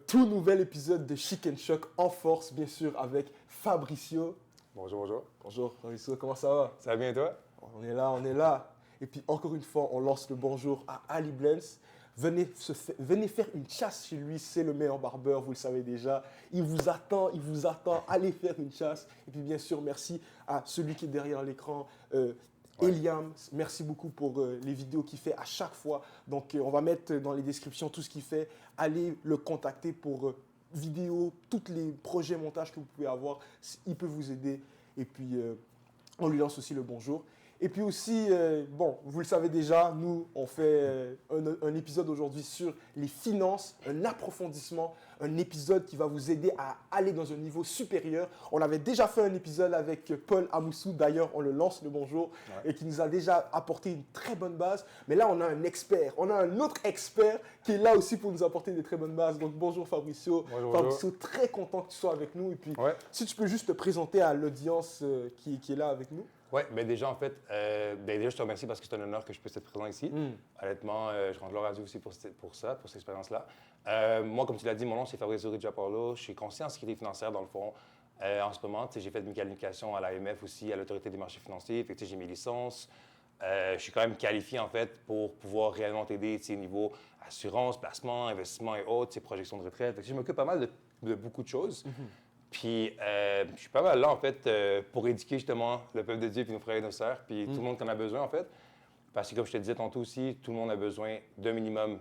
tout nouvel épisode de Chic and Choc en force, bien sûr, avec Fabricio. Bonjour, bonjour. Bonjour Fabricio, comment ça va? Ça va bien toi? On est là, on est là. Et puis encore une fois, on lance le bonjour à Ali Blends. Venez faire une chasse chez lui, c'est le meilleur barbeur, vous le savez déjà. Il vous attend, allez faire une chasse. Et puis bien sûr, merci à celui qui est derrière l'écran, Eliam. Merci beaucoup pour les vidéos qu'il fait à chaque fois. Donc on va mettre dans les descriptions tout ce qu'il fait. Allez le contacter pour vidéos, tous les projets montage que vous pouvez avoir. Il peut vous aider. Et puis on lui lance aussi le bonjour. Et puis aussi, bon, vous le savez déjà, nous, on fait un épisode aujourd'hui sur les finances, un approfondissement, un épisode qui va vous aider à aller dans un niveau supérieur. On avait déjà fait un épisode avec Paul Amoussou, d'ailleurs, on le lance le bonjour, et qui nous a déjà apporté une très bonne base. Mais là, on a un expert, on a un autre expert qui est là aussi pour nous apporter des très bonnes bases. Donc, bonjour Fabricio. Bonjour. Fabricio, très content que tu sois avec nous. Et puis, si tu peux juste te présenter à l'audience qui est là avec nous. Oui, bien déjà, en fait, déjà, je te remercie parce que c'est un honneur que je puisse être présent ici. Honnêtement, je rends gloire à Dieu aussi pour cette expérience-là. Moi, comme tu l'as dit, mon nom, c'est Fabricio Rigiapolo. Je suis conseiller en sécurité financière, dans le fond. En ce moment, j'ai fait mes qualifications à l'AMF aussi, à l'Autorité des marchés financiers. Fait que j'ai mes licences. Je suis quand même qualifié, en fait, pour pouvoir réellement t'aider, niveau assurance, placement, investissement et autres, projections de retraite. Fait que je m'occupe pas mal de beaucoup de choses. Puis, je suis pas mal là, en fait, pour éduquer justement le peuple de Dieu, puis nos frères et nos sœurs, puis tout le monde qui en a besoin, en fait. Parce que, comme je te disais tantôt aussi, tout le monde a besoin d'un minimum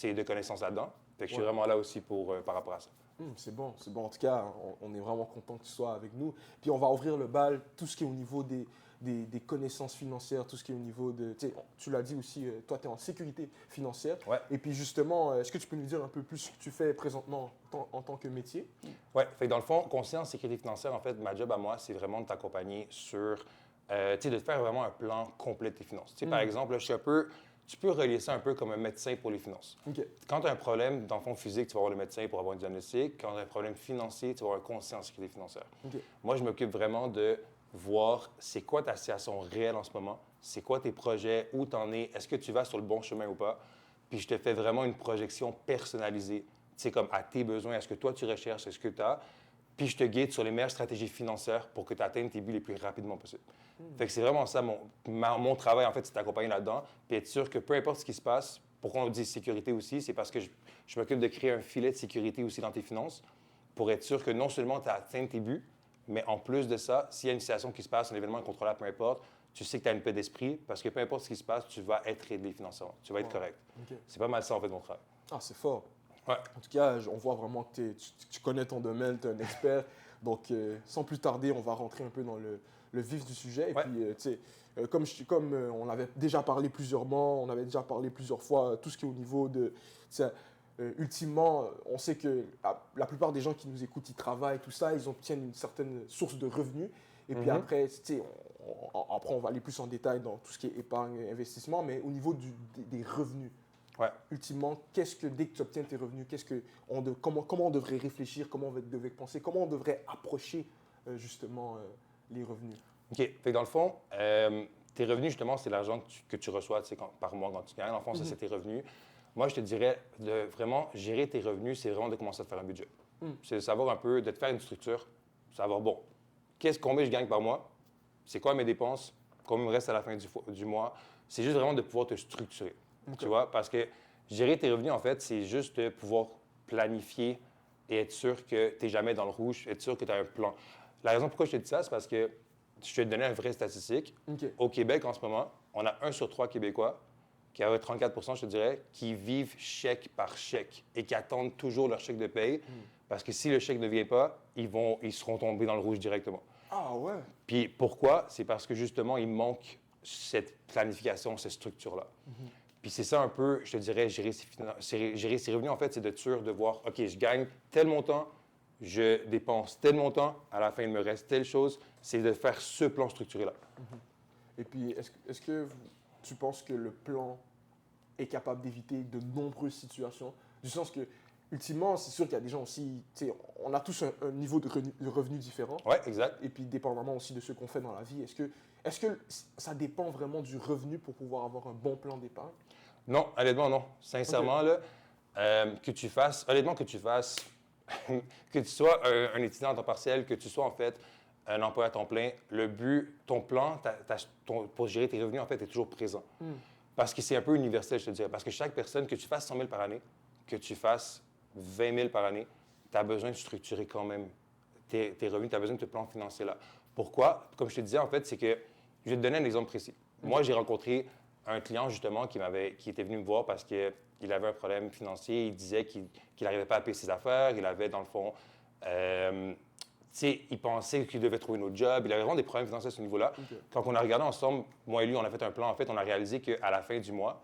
de connaissances là-dedans. Fait que je suis vraiment là aussi par rapport à ça. C'est bon. En tout cas, on est vraiment content que tu sois avec nous. Puis, on va ouvrir le bal, tout ce qui est au niveau des connaissances financières, tout ce qui est au niveau de... Tu l'as dit aussi, toi, tu es en sécurité financière. Ouais. Et puis, justement, est-ce que tu peux nous dire un peu plus ce que tu fais présentement en tant que métier? Oui. Fait que dans le fond, conseiller en sécurité financière, en fait, ma job à moi, c'est vraiment de t'accompagner sur... de te faire vraiment un plan complet de tes finances. Par exemple, là, tu peux relier ça un peu comme un médecin pour les finances. Okay. Quand tu as un problème, dans le fond physique, tu vas voir le médecin pour avoir un diagnostic. Quand tu as un problème financier, tu vas avoir un conseiller en sécurité financière. Okay. Moi, je m'occupe vraiment de voir c'est quoi ta situation réelle en ce moment, c'est quoi tes projets, où tu en es, est-ce que tu vas sur le bon chemin ou pas. Puis je te fais vraiment une projection personnalisée, comme à tes besoins, à ce que toi tu recherches, à ce que tu as. Puis je te guide sur les meilleures stratégies financières pour que tu atteignes tes buts les plus rapidement possible. Fait que c'est vraiment ça, mon travail, en fait, c'est t'accompagner là-dedans, puis être sûr que peu importe ce qui se passe, pourquoi on dit sécurité aussi, c'est parce que je m'occupe de créer un filet de sécurité aussi dans tes finances pour être sûr que non seulement tu atteins tes buts, mais en plus de ça, s'il y a une situation qui se passe, un événement incontrôlable, peu importe, tu sais que tu as une paix d'esprit parce que peu importe ce qui se passe, tu vas être aidé financièrement, tu vas être correct. Okay. C'est pas mal ça, en fait, mon travail. Ah, c'est fort. Ouais. En tout cas, on voit vraiment que tu connais ton domaine, tu es un expert. Donc, sans plus tarder, on va rentrer un peu dans le vif du sujet. Et puis, comme on avait déjà parlé on avait déjà parlé plusieurs fois, tout ce qui est au niveau de... ultimement, on sait que la plupart des gens qui nous écoutent, ils travaillent, tout ça, ils obtiennent une certaine source de revenus. Et puis après, on va aller plus en détail dans tout ce qui est épargne, investissement, mais au niveau des revenus. Ouais. Ultimement, dès que tu obtiens tes revenus, comment on devrait réfléchir, comment on devrait penser, comment on devrait approcher justement les revenus? OK. Fait que dans le fond, tes revenus, justement, c'est l'argent que tu reçois par mois quand tu gagnes. Dans le fond, ça, c'est tes revenus. Moi, je te dirais de vraiment gérer tes revenus, c'est vraiment de commencer à te faire un budget. C'est de savoir un peu, de te faire une structure, savoir, bon, combien je gagne par mois, c'est quoi mes dépenses, combien il me reste à la fin du mois. C'est juste vraiment de pouvoir te structurer. Okay. Tu vois, parce que gérer tes revenus, en fait, c'est juste de pouvoir planifier et être sûr que tu n'es jamais dans le rouge, être sûr que tu as un plan. La raison pourquoi je te dis ça, c'est parce que je vais te donner une vraie statistique. Okay. Au Québec, en ce moment, on a 1 sur 3 Québécois, qui a 34 % je te dirais, qui vivent chèque par chèque et qui attendent toujours leur chèque de paye. Parce que si le chèque ne vient pas, ils seront tombés dans le rouge directement. Ah ouais? Puis pourquoi? C'est parce que justement, il manque cette planification, cette structure-là. Puis c'est ça un peu, je te dirais, gérer ses revenus, en fait, c'est d'être sûr de voir, OK, je gagne tel montant, je dépense tel montant, à la fin, il me reste telle chose. C'est de faire ce plan structuré-là. Et puis, est-ce que tu penses que le plan est capable d'éviter de nombreuses situations? Du sens que, ultimement, c'est sûr qu'il y a des gens aussi, on a tous un niveau de revenu différent. Oui, exact. Et puis, dépendamment aussi de ce qu'on fait dans la vie, est-ce que ça dépend vraiment du revenu pour pouvoir avoir un bon plan d'épargne? Non, honnêtement, non. Sincèrement, là, honnêtement, que tu sois un étudiant à temps partiel, que tu sois en fait un emploi à temps plein, le but, ton plan pour gérer tes revenus, en fait, est toujours présent. Parce que c'est un peu universel, je te dirais. Parce que chaque personne, que tu fasses 100 000 par année, que tu fasses 20 000 par année, tu as besoin de structurer quand même tes revenus, tu as besoin de ce plan financier là. Pourquoi? Comme je te disais, en fait, c'est que je vais te donner un exemple précis. Moi, j'ai rencontré un client, justement, qui était venu me voir parce qu'il avait un problème financier. Il disait qu'il n'arrivait pas à payer ses affaires. Il avait, dans le fond, tu sais, il pensait qu'il devait trouver un autre job. Il avait vraiment des problèmes financiers à ce niveau-là. Quand on a regardé ensemble, moi et lui, on a fait un plan. En fait, on a réalisé qu'à la fin du mois,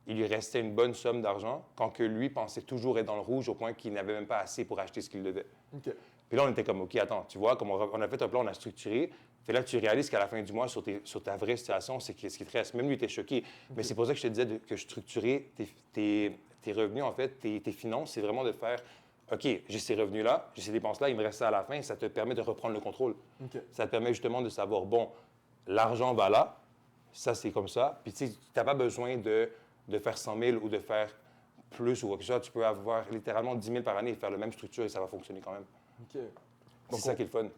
il lui restait une bonne somme d'argent quand que lui pensait toujours être dans le rouge au point qu'il n'avait même pas assez pour acheter ce qu'il devait. Puis là, on était comme, OK, attends, tu vois, comme on a fait un plan, on a structuré. Puis là, tu réalises qu'à la fin du mois, sur ta vraie situation, c'est ce qui te reste. Même lui était choqué. Mais c'est pour ça que je te disais que structurer tes revenus, en fait, tes finances, c'est vraiment de faire, OK, j'ai ces revenus-là, j'ai ces dépenses-là, il me reste ça à la fin. Ça te permet de reprendre le contrôle. Ça te permet justement de savoir, bon, l'argent va là, ça, c'est comme ça. Puis tu n'as pas besoin de faire 100 000 ou de faire plus ou quoi que ce soit. Tu peux avoir littéralement 10 000 par année et faire la même structure et ça va fonctionner quand même. C'est ça qui est le fun.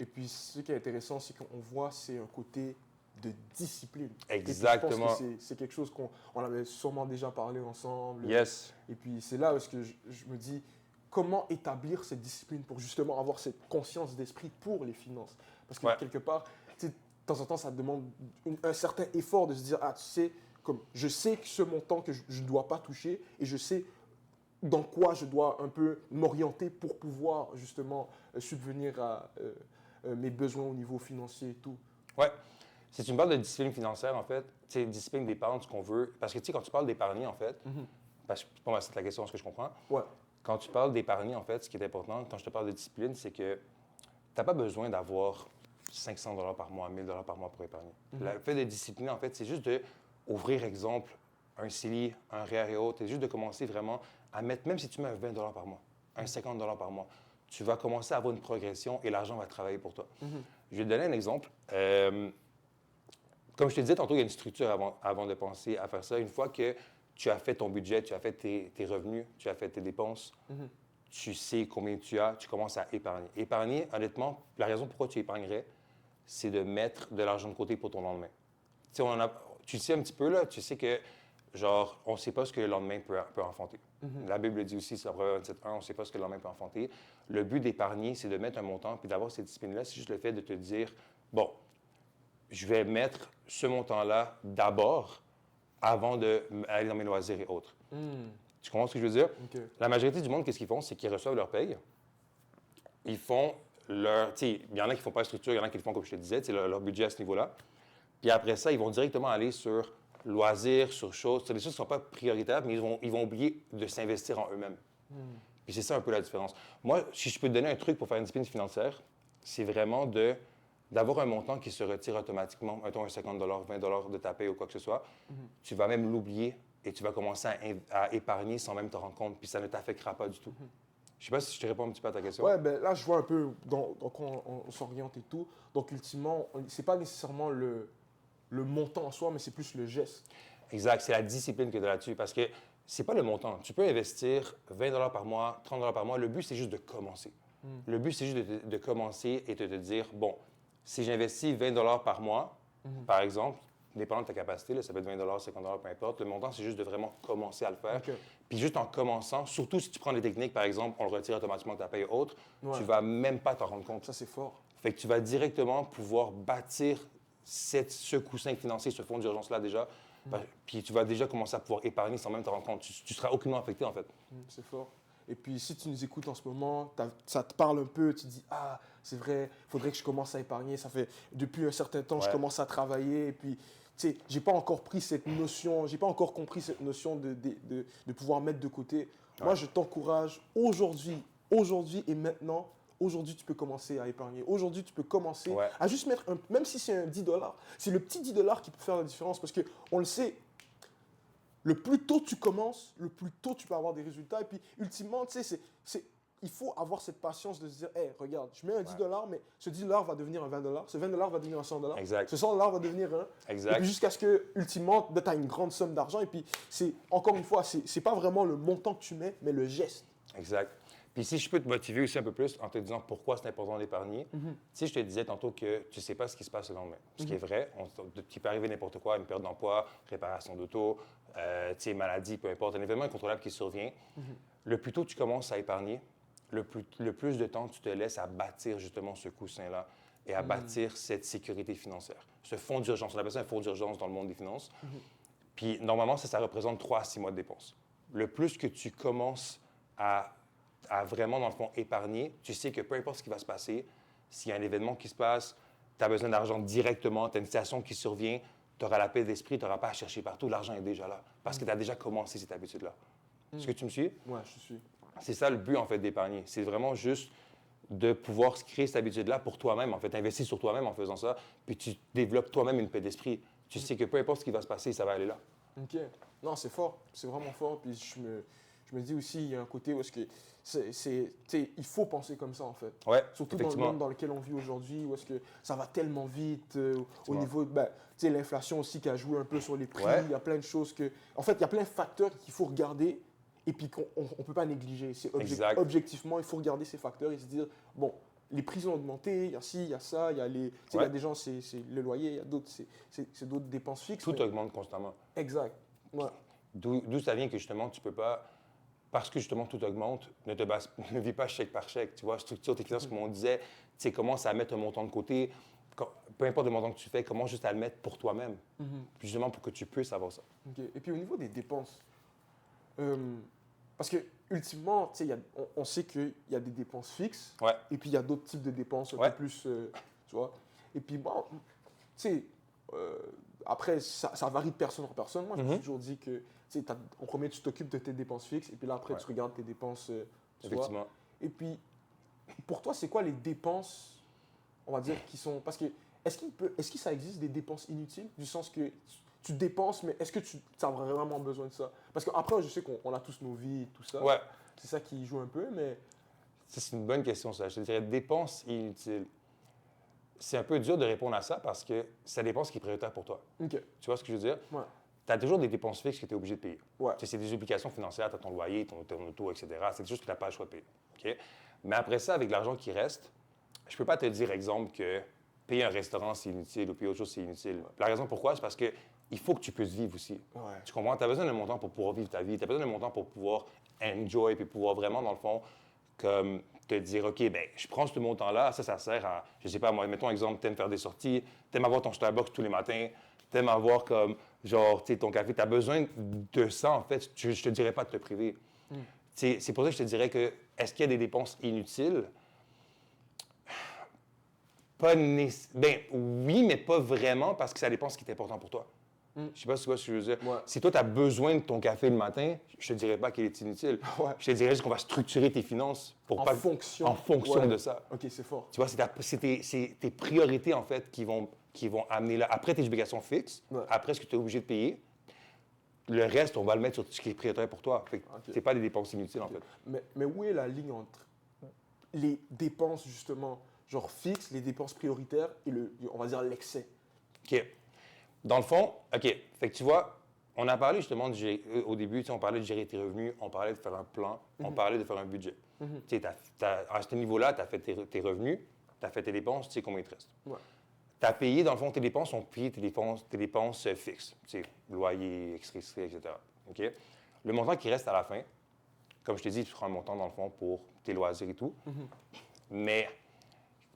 Et puis, ce qui est intéressant, c'est qu'on voit, c'est un côté de discipline. Exactement. Et puis, je pense que c'est quelque chose qu'on avait sûrement déjà parlé ensemble. Yes. Et puis, c'est là où je me dis, comment établir cette discipline pour justement avoir cette conscience d'esprit pour les finances? Parce que quelque part, de temps en temps, ça demande un certain effort de se dire, ah, tu sais, comme je sais que ce montant que je ne dois pas toucher et je sais dans quoi je dois un peu m'orienter pour pouvoir justement subvenir à mes besoins au niveau financier et tout. Ouais. Si tu me parles de discipline financière, en fait, tu sais, discipline d'épargne, ce qu'on veut. Parce que, tu sais, quand tu parles d'épargner, en fait, parce que pour moi, c'est la question, ce que je comprends. Quand tu parles d'épargner, en fait, ce qui est important, quand je te parle de discipline, c'est que tu n'as pas besoin d'avoir 500 $ par mois, 1 000 $ par mois pour épargner. Le fait de discipliner, en fait, c'est juste d'ouvrir, exemple, un CELI, un REER et autres, c'est juste de commencer vraiment à mettre, même si tu mets un 20 $ par mois, un 50 $ par mois, tu vas commencer à avoir une progression et l'argent va travailler pour toi. Je vais te donner un exemple. Comme je te disais tantôt, il y a une structure avant de penser à faire ça. Une fois que tu as fait ton budget, tu as fait tes revenus, tu as fait tes dépenses, tu sais combien tu as, tu commences à épargner. Épargner, honnêtement, la raison pourquoi tu épargnerais, c'est de mettre de l'argent de côté pour ton lendemain. Tu sais, tu sais un petit peu, là, tu sais que, genre, on ne sait pas ce que le lendemain peut enfanter. La Bible dit aussi, c'est la Proverbe 27.1, on ne sait pas ce que le lendemain peut enfanter. Le but d'épargner, c'est de mettre un montant, puis d'avoir cette discipline-là, c'est juste le fait de te dire, bon, je vais mettre ce montant-là d'abord avant d'aller dans mes loisirs et autres. Tu comprends ce que je veux dire? La majorité du monde, qu'est-ce qu'ils font? C'est qu'ils reçoivent leur paye. Ils font leur... Tu sais, il y en a qui ne font pas de structure, il y en a qui le font, comme je te disais, leur budget à ce niveau-là. Puis après ça, ils vont directement aller sur loisirs, sur choses. C'est des choses qui ne sont pas prioritaires, mais ils vont oublier de s'investir en eux-mêmes. Puis c'est ça un peu la différence. Moi, si je peux te donner un truc pour faire une discipline financière, c'est vraiment d'avoir un montant qui se retire automatiquement, mettons un 50 $, 20 $ de ta paye ou quoi que ce soit. Tu vas même l'oublier et tu vas commencer à épargner sans même te rendre compte, puis ça ne t'affectera pas du tout. Je ne sais pas si je te réponds un petit peu à ta question. Ouais, ben là, je vois un peu dans quoi on s'oriente et tout. Donc, ultimement, ce n'est pas nécessairement le montant en soi, mais c'est plus le geste. Exact, c'est la discipline que tu as là-dessus, parce que c'est pas le montant. Tu peux investir 20 $ par mois, 30 $ par mois. Le but, c'est juste de commencer. Le but, c'est juste de commencer et de te dire, bon, si j'investis 20 $ par mois, par exemple, dépendant de ta capacité, là, ça peut être 20 $, 50 $, peu importe, le montant, c'est juste de vraiment commencer à le faire. Puis juste en commençant, surtout si tu prends des techniques, par exemple, on le retire automatiquement de ta paye autre, tu vas même pas t'en rendre compte. Ça, c'est fort. Fait que tu vas directement pouvoir bâtir ce coussin financier, ce fonds d'urgence-là déjà, puis tu vas déjà commencer à pouvoir épargner sans même te rendre compte. Tu seras aucunement affecté, en fait. C'est fort. Et puis, si tu nous écoutes en ce moment, ça te parle un peu, tu te dis, ah, c'est vrai, il faudrait que je commence à épargner. Ça fait depuis un certain temps, je commence à travailler. Et puis, tu sais, j'ai pas encore pris cette notion, j'ai pas encore compris cette notion de pouvoir mettre de côté. Moi, je t'encourage aujourd'hui et maintenant. Aujourd'hui, tu peux commencer à épargner. Aujourd'hui, tu peux commencer à juste mettre, même si c'est un 10 $, c'est le petit 10 $ qui peut faire la différence. Parce qu'on le sait, le plus tôt tu commences, le plus tôt tu peux avoir des résultats. Et puis, ultimement, tu sais, il faut avoir cette patience de se dire, hey, regarde, je mets un 10 $, mais ce 10 $ va devenir un 20 $, ce 20 $ va devenir un 100 $, Exact. ce 100 $ va devenir un. Exact. Et puis jusqu'à ce que, ultimement, tu as une grande somme d'argent. Et puis, encore une fois, c'est pas vraiment le montant que tu mets, mais le geste. Exact. Puis si je peux te motiver aussi un peu plus en te disant pourquoi c'est important d'épargner, si je te disais tantôt que tu ne sais pas ce qui se passe le lendemain, ce qui est vrai, il peut arriver n'importe quoi, une perte d'emploi, réparation d'auto, maladie, peu importe, un événement incontrôlable qui survient, le plus tôt tu commences à épargner, le plus de temps tu te laisses à bâtir justement ce coussin-là et à bâtir cette sécurité financière, ce fonds d'urgence. On appelle ça un fonds d'urgence dans le monde des finances. Puis normalement, ça représente 3 à 6 mois de dépenses. Le plus que tu commences à vraiment, dans le fond, épargner, tu sais que peu importe ce qui va se passer, s'il y a un événement qui se passe, tu as besoin d'argent directement, tu as une situation qui survient, tu auras la paix d'esprit, tu n'auras pas à chercher partout, l'argent est déjà là, parce que tu as déjà commencé cette habitude-là. Est-ce que tu me suis? Ouais, je suis. C'est ça le but, en fait, d'épargner. C'est vraiment juste de pouvoir créer cette habitude-là pour toi-même, en fait. Investir sur toi-même en faisant ça, puis tu développes toi-même une paix d'esprit. Tu sais que peu importe ce qui va se passer, ça va aller là. OK. Non, c'est fort. C'est vraiment fort. Puis je me dis aussi, il y a un côté où est-ce que il faut penser comme ça, en fait. Ouais, Surtout dans le monde dans lequel on vit aujourd'hui, où est-ce que ça va tellement vite, au niveau de l'inflation aussi qui a joué un peu sur les prix. Ouais. Il y a plein de choses que... En fait, il y a plein de facteurs qu'il faut regarder et puis qu'on ne peut pas négliger. Objectivement, il faut regarder ces facteurs et se dire, bon, les prix ont augmenté, il y a ci, il y a ça, il y a les... Il y a des gens, c'est le loyer, il y a d'autres, c'est d'autres dépenses fixes. Tout augmente constamment. Exact. Ouais. D'où ça vient que justement, tu peux pas, parce que justement tout augmente, ne vis pas chèque par chèque. Tu vois, structure tes finances, comme on disait, tu sais, commence à mettre un montant de côté, peu importe le montant que tu fais, commence juste à le mettre pour toi-même, justement pour que tu puisses avoir ça. OK. Et puis au niveau des dépenses, parce que ultimement, on sait qu'il y a des dépenses fixes, Ouais. et puis il y a d'autres types de dépenses un peu plus, tu vois. Et puis bon, tu sais, après, ça varie de personne en personne. Moi, je me suis toujours dit que, en premier, tu t'occupes de tes dépenses fixes, et puis là, après, tu regardes tes dépenses, tu vois. Effectivement. Et puis, pour toi, c'est quoi les dépenses, on va dire, qui sont... Parce que, est-ce que ça existe des dépenses inutiles, du sens que tu dépenses, mais est-ce que tu as vraiment besoin de ça? Parce qu'après, je sais qu'on a tous nos vies, tout ça. Ouais. C'est ça qui joue un peu, mais... Ça, c'est une bonne question, ça. Je te dirais dépenses inutiles. C'est un peu dur de répondre à ça parce que ça dépend ce qui est prioritaire pour toi. OK. Tu vois ce que je veux dire? Ouais. Tu as toujours des dépenses fixes que tu es obligé de payer. Ouais. Tu sais, c'est des obligations financières, tu as ton loyer, ton auto, etc. C'est des choses que tu n'as pas le choix de payer. OK? Mais après ça, avec l'argent qui reste, je ne peux pas te dire, exemple, que payer un restaurant, c'est inutile ou payer autre chose, c'est inutile. Ouais. La raison pourquoi, c'est parce que il faut que tu puisses vivre aussi. Ouais. Tu comprends? Tu as besoin d'un montant pour pouvoir vivre ta vie. Tu as besoin d'un montant pour pouvoir enjoy puis pouvoir vraiment, dans le fond, comme te dire, OK, ben je prends ce montant-là, ça sert à, je sais pas, moi, mettons exemple, t'aimes faire des sorties, t'aimes avoir ton Starbucks tous les matins, t'aimes avoir comme, genre, tu sais, ton café, t'as besoin de ça, en fait, je te dirais pas de te priver. C'est pour ça que je te dirais que, est-ce qu'il y a des dépenses inutiles? Ben oui, mais pas vraiment, parce que ça dépend de ce qui est important pour toi. Je sais pas si tu vois ce que je veux dire. Ouais. Si toi, tu as besoin de ton café le matin, je te dirais pas qu'il est inutile. Ouais. Je te dirais juste qu'on va structurer tes finances pour En fonction de ça. OK, c'est fort. Tu vois, c'est tes priorités, en fait, qui vont amener là. Après tes obligations fixes, après ce que tu es obligé de payer, le reste, on va le mettre sur ce qui est prioritaire pour toi. Fait que c'est pas des dépenses inutiles, en fait. Mais où est la ligne entre les dépenses, justement, genre fixes, les dépenses prioritaires et on va dire l'excès? OK. Dans le fond, OK. Fait que tu vois, on a parlé justement au début, on parlait de gérer tes revenus, on parlait de faire un plan, on parlait de faire un budget. Tu sais, à ce niveau-là, tu as fait tes revenus, tu as fait tes dépenses, tu sais combien il te reste. Ouais. Tu as payé, dans le fond, tes dépenses ont payé tes dépenses fixes. Tu sais, loyer, etc. OK? Le montant qui reste à la fin, comme je t'ai dit, tu prends un montant, dans le fond, pour tes loisirs et tout. Mais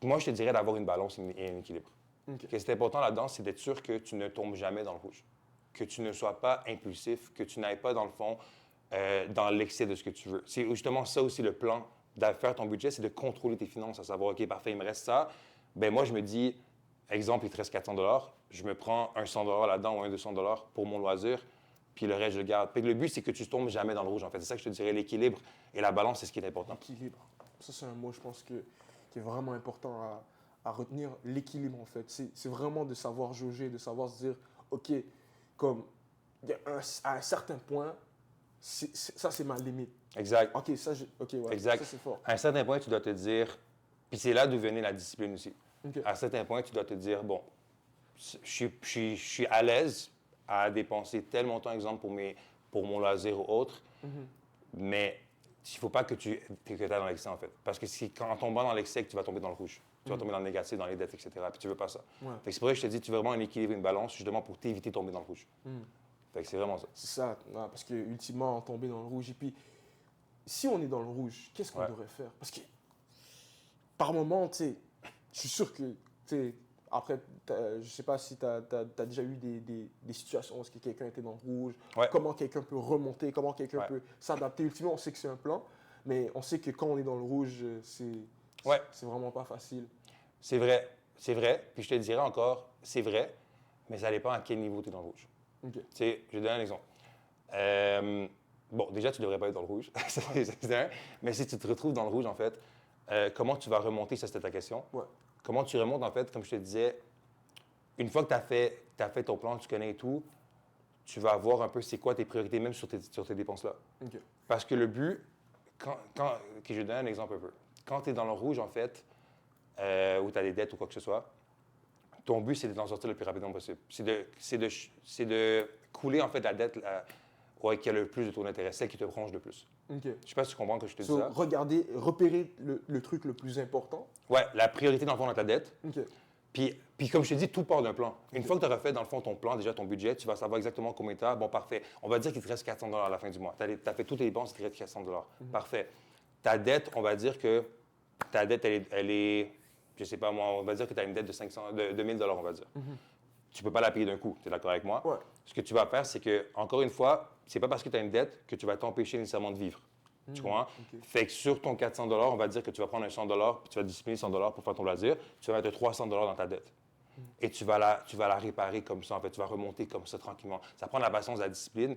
moi, je te dirais d'avoir une balance et un équilibre. Okay. Ce qui est important là-dedans, c'est d'être sûr que tu ne tombes jamais dans le rouge, que tu ne sois pas impulsif, que tu n'ailles pas, dans le fond, dans l'excès de ce que tu veux. C'est justement ça aussi le plan de faire ton budget, c'est de contrôler tes finances, à savoir, OK, parfait, il me reste ça. Ben moi, je me dis, exemple, il te reste 400 $, je me prends un 100 $ là-dedans ou un 200 $ pour mon loisir, puis le reste, je le garde. Puis le but, c'est que tu ne tombes jamais dans le rouge, en fait. C'est ça que je te dirais, l'équilibre et la balance, c'est ce qui est important. L'équilibre. Ça, c'est un mot, je pense, qui est vraiment important à retenir, l'équilibre, en fait. C'est vraiment de savoir jauger, de savoir se dire, OK, comme à un certain point, ça, c'est ma limite. Exact. OK, ouais. Exact. Ça, c'est fort. À un certain point, tu dois te dire, puis c'est là d'où venait la discipline aussi. OK. À un certain point, tu dois te dire, bon, je suis à l'aise à dépenser tel montant, exemple, pour mon loisir ou autre, mais il ne faut pas que tu ailles dans l'excès, en fait. Parce que en tombant dans l'excès, que tu vas tomber dans le rouge. Tu vas tomber dans le négatif, dans les dettes, etc. Puis tu ne veux pas ça. Ouais. Fait que c'est pour ça que je te dis, tu veux vraiment un équilibre, une balance, justement pour t'éviter de tomber dans le rouge. Fait que c'est vraiment ça. C'est ça, ouais, parce que ultimement, tomber dans le rouge. Et puis, si on est dans le rouge, qu'est-ce qu'on devrait faire? Parce que, par moment, tu sais, je suis sûr que, tu sais, après, je sais pas si tu as déjà eu des situations où quelqu'un était dans le rouge, comment quelqu'un peut remonter, comment quelqu'un peut s'adapter. Ultimement, on sait que c'est un plan, mais on sait que quand on est dans le rouge, c'est vraiment pas facile. C'est vrai, c'est vrai. Puis je te dirais encore, c'est vrai, mais ça dépend à quel niveau tu es dans le rouge. OK. Tu sais, je vais te donner un exemple. Bon, déjà, tu ne devrais pas être dans le rouge, c'est un. Mais si tu te retrouves dans le rouge, en fait, comment tu vas remonter, ça c'était ta question. Ouais. Comment tu remontes, en fait, comme je te disais, une fois que tu as fait ton plan, tu connais et tout, tu vas voir un peu c'est quoi tes priorités, même sur tes dépenses-là. OK. Parce que le but, je vais donner un exemple un peu. Quand tu es dans le rouge, en fait, ou tu as des dettes ou quoi que ce soit, ton but, c'est de t'en sortir le plus rapidement possible. C'est de couler, en fait, la dette qui a le plus de taux d'intérêt, celle qui te bronche le plus. OK. Je ne sais pas si tu comprends que je te dis ça. Repérer le truc le plus important. Ouais, la priorité, dans le fond, dans ta dette. OK. Puis comme je te dis, tout part d'un plan. Une fois que tu auras fait, dans le fond, ton plan, déjà ton budget, tu vas savoir exactement combien tu as. Bon, parfait. On va dire qu'il te reste 400 $ à la fin du mois. Tu as fait toutes les dépenses, il te reste 400 $. Parfait. Ta dette, on va dire que ta dette, elle est je sais pas moi, on va dire que tu as une dette de 1000 $, on va dire. Tu ne peux pas la payer d'un coup. Tu es d'accord avec moi? Ouais. Ce que tu vas faire, c'est que, encore une fois, c'est pas parce que tu as une dette que tu vas t'empêcher nécessairement de vivre. Tu comprends? Okay. Fait que sur ton 400 $, on va dire que tu vas prendre un 100 $ puis tu vas discipliner 100 $ pour faire ton loisir. Tu vas mettre 300 $ dans ta dette. Et tu vas la réparer comme ça, en fait. Tu vas remonter comme ça tranquillement. Ça prend la patience, la discipline.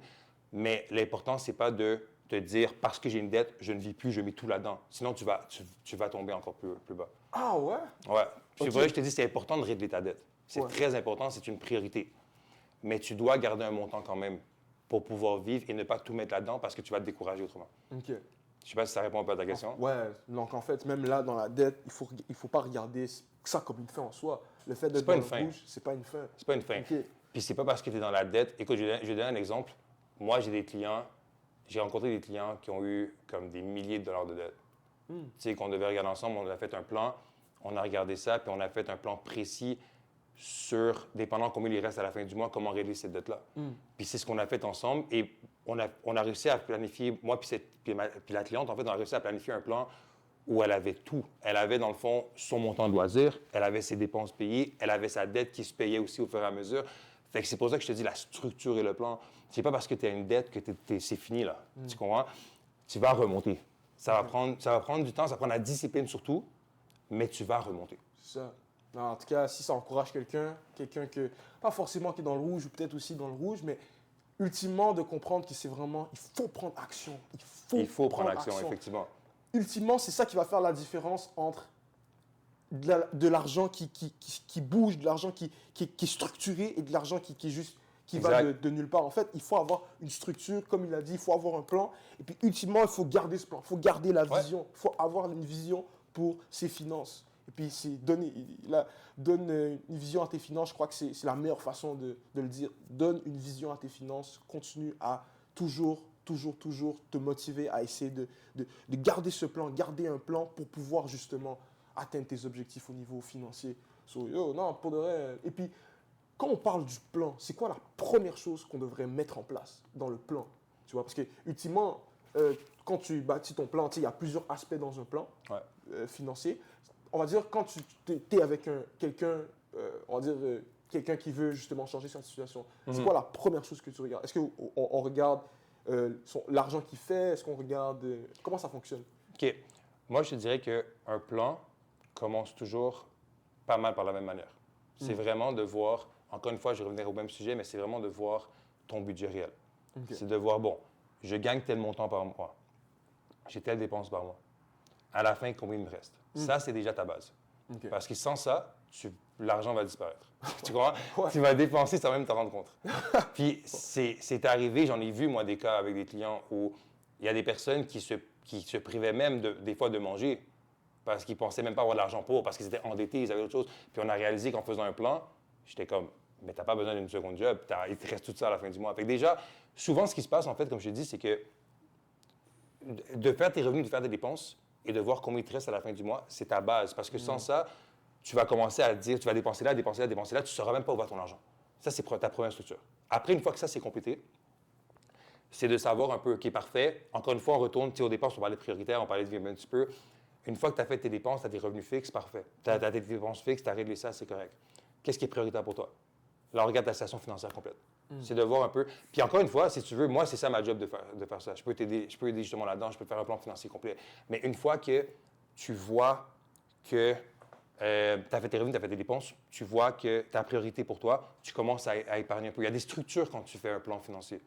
Mais l'important, c'est pas de te dire, parce que j'ai une dette, je ne vis plus, je mets tout là-dedans. Sinon, tu vas tomber encore plus bas. Ah ouais? Ouais. C'est Okay. pour ça que je te dis, c'est important de régler ta dette. C'est très important, c'est une priorité. Mais tu dois garder un montant quand même pour pouvoir vivre et ne pas tout mettre là-dedans parce que tu vas te décourager autrement. OK. Je ne sais pas si ça répond un peu à ta question. Ouais, donc en fait, même là, dans la dette, il faut pas regarder ça comme une fin en soi. Le fait d'être dans le rouge, c'est pas une fin. C'est pas une fin. Okay. Puis c'est pas parce que tu es dans la dette. Écoute, je vais donner un exemple. Moi, j'ai rencontré des clients qui ont eu comme des milliers de dollars de dette. Tu sais, qu'on devait regarder ensemble, on a fait un plan, on a regardé ça, puis on a fait un plan précis sur, dépendant combien il reste à la fin du mois, comment régler cette dette-là. Puis c'est ce qu'on a fait ensemble et on a réussi à planifier, moi puis la cliente, en fait, on a réussi à planifier un plan où elle avait tout. Elle avait, dans le fond, son montant de loisir, elle avait ses dépenses payées, elle avait sa dette qui se payait aussi au fur et à mesure. Fait que c'est pour ça que je te dis, la structure et le plan, c'est pas parce que tu as une dette que c'est fini, là. Tu comprends? Tu vas remonter. Ça va prendre du temps, ça prend la discipline surtout, mais tu vas remonter. C'est ça. Non, en tout cas, si ça encourage quelqu'un que, pas forcément qui est dans le rouge ou peut-être aussi dans le rouge, mais ultimement de comprendre que c'est vraiment, il faut prendre action. Il faut prendre action, effectivement. Ultimement, c'est ça qui va faire la différence entre de l'argent qui bouge, de l'argent qui est structuré et de l'argent qui est juste qui va de nulle part. En fait, il faut avoir une structure, comme il a dit, il faut avoir un plan. Et puis, ultimement, il faut garder ce plan, il faut garder la vision. Il faut avoir une vision pour ses finances. Et puis, donne une vision à tes finances. Je crois que c'est la meilleure façon de le dire. Donne une vision à tes finances. Continue à toujours te motiver à essayer de garder ce plan, garder un plan pour pouvoir justement atteindre tes objectifs au niveau financier. Non, pour de vrai. Et puis, quand on parle du plan, c'est quoi la première chose qu'on devrait mettre en place dans le plan? Tu vois, parce que ultimement, quand tu bâtis ton plan, il y a plusieurs aspects dans un plan financier. On va dire, quand tu es avec quelqu'un, quelqu'un qui veut justement changer sa situation, c'est quoi la première chose que tu regardes? Est-ce qu'on regarde l'argent qu'il fait? Est-ce qu'on regarde... comment ça fonctionne? OK. Moi, je te dirais qu'un plan commence toujours pas mal par la même manière. C'est vraiment de voir... Encore une fois, je vais revenir au même sujet, mais c'est vraiment de voir ton budget réel. Okay. C'est de voir, bon, je gagne tel montant par mois. J'ai telle dépense par mois. À la fin, combien il me reste? Ça, c'est déjà ta base. Okay. Parce que sans ça, l'argent va disparaître. Tu comprends? Ouais. Tu vas dépenser sans même te rendre compte. Puis c'est arrivé, j'en ai vu, moi, des cas avec des clients où il y a des personnes qui se privaient même, des fois, de manger parce qu'ils pensaient même pas avoir de l'argent pour, parce qu'ils étaient endettés, ils avaient autre chose. Puis on a réalisé qu'en faisant un plan, j'étais comme, mais t'as pas besoin d'une seconde job, il te reste tout ça à la fin du mois. Fait que déjà, souvent, ce qui se passe, en fait, comme je te dis, c'est que de faire tes revenus, de faire tes dépenses et de voir combien il te reste à la fin du mois, c'est ta base. Parce que sans ça, tu vas commencer à te dire, tu vas dépenser là, dépenser là, dépenser là, tu ne sauras même pas où va ton argent. Ça, c'est ta première structure. Après, une fois que ça, c'est complété, c'est de savoir un peu, OK, parfait. Encore une fois, on retourne, au départ, on parlait de prioritaire, on parlait de vivre un petit peu. Une fois que tu as fait tes dépenses, tu as tes revenus fixes, parfait. Tu as tes dépenses fixes, tu as réglé ça, c'est correct. Qu'est-ce qui est prioritaire pour toi? Là, on regarde ta situation financière complète. C'est de voir un peu. Puis encore une fois, si tu veux, moi, c'est ça ma job de faire ça. Je peux t'aider, je peux aider justement là-dedans, je peux faire un plan financier complet. Mais une fois que tu vois que tu as fait tes revenus, tu as fait tes dépenses, tu vois que ta priorité pour toi, tu commences à épargner un peu. Il y a des structures quand tu fais un plan financier.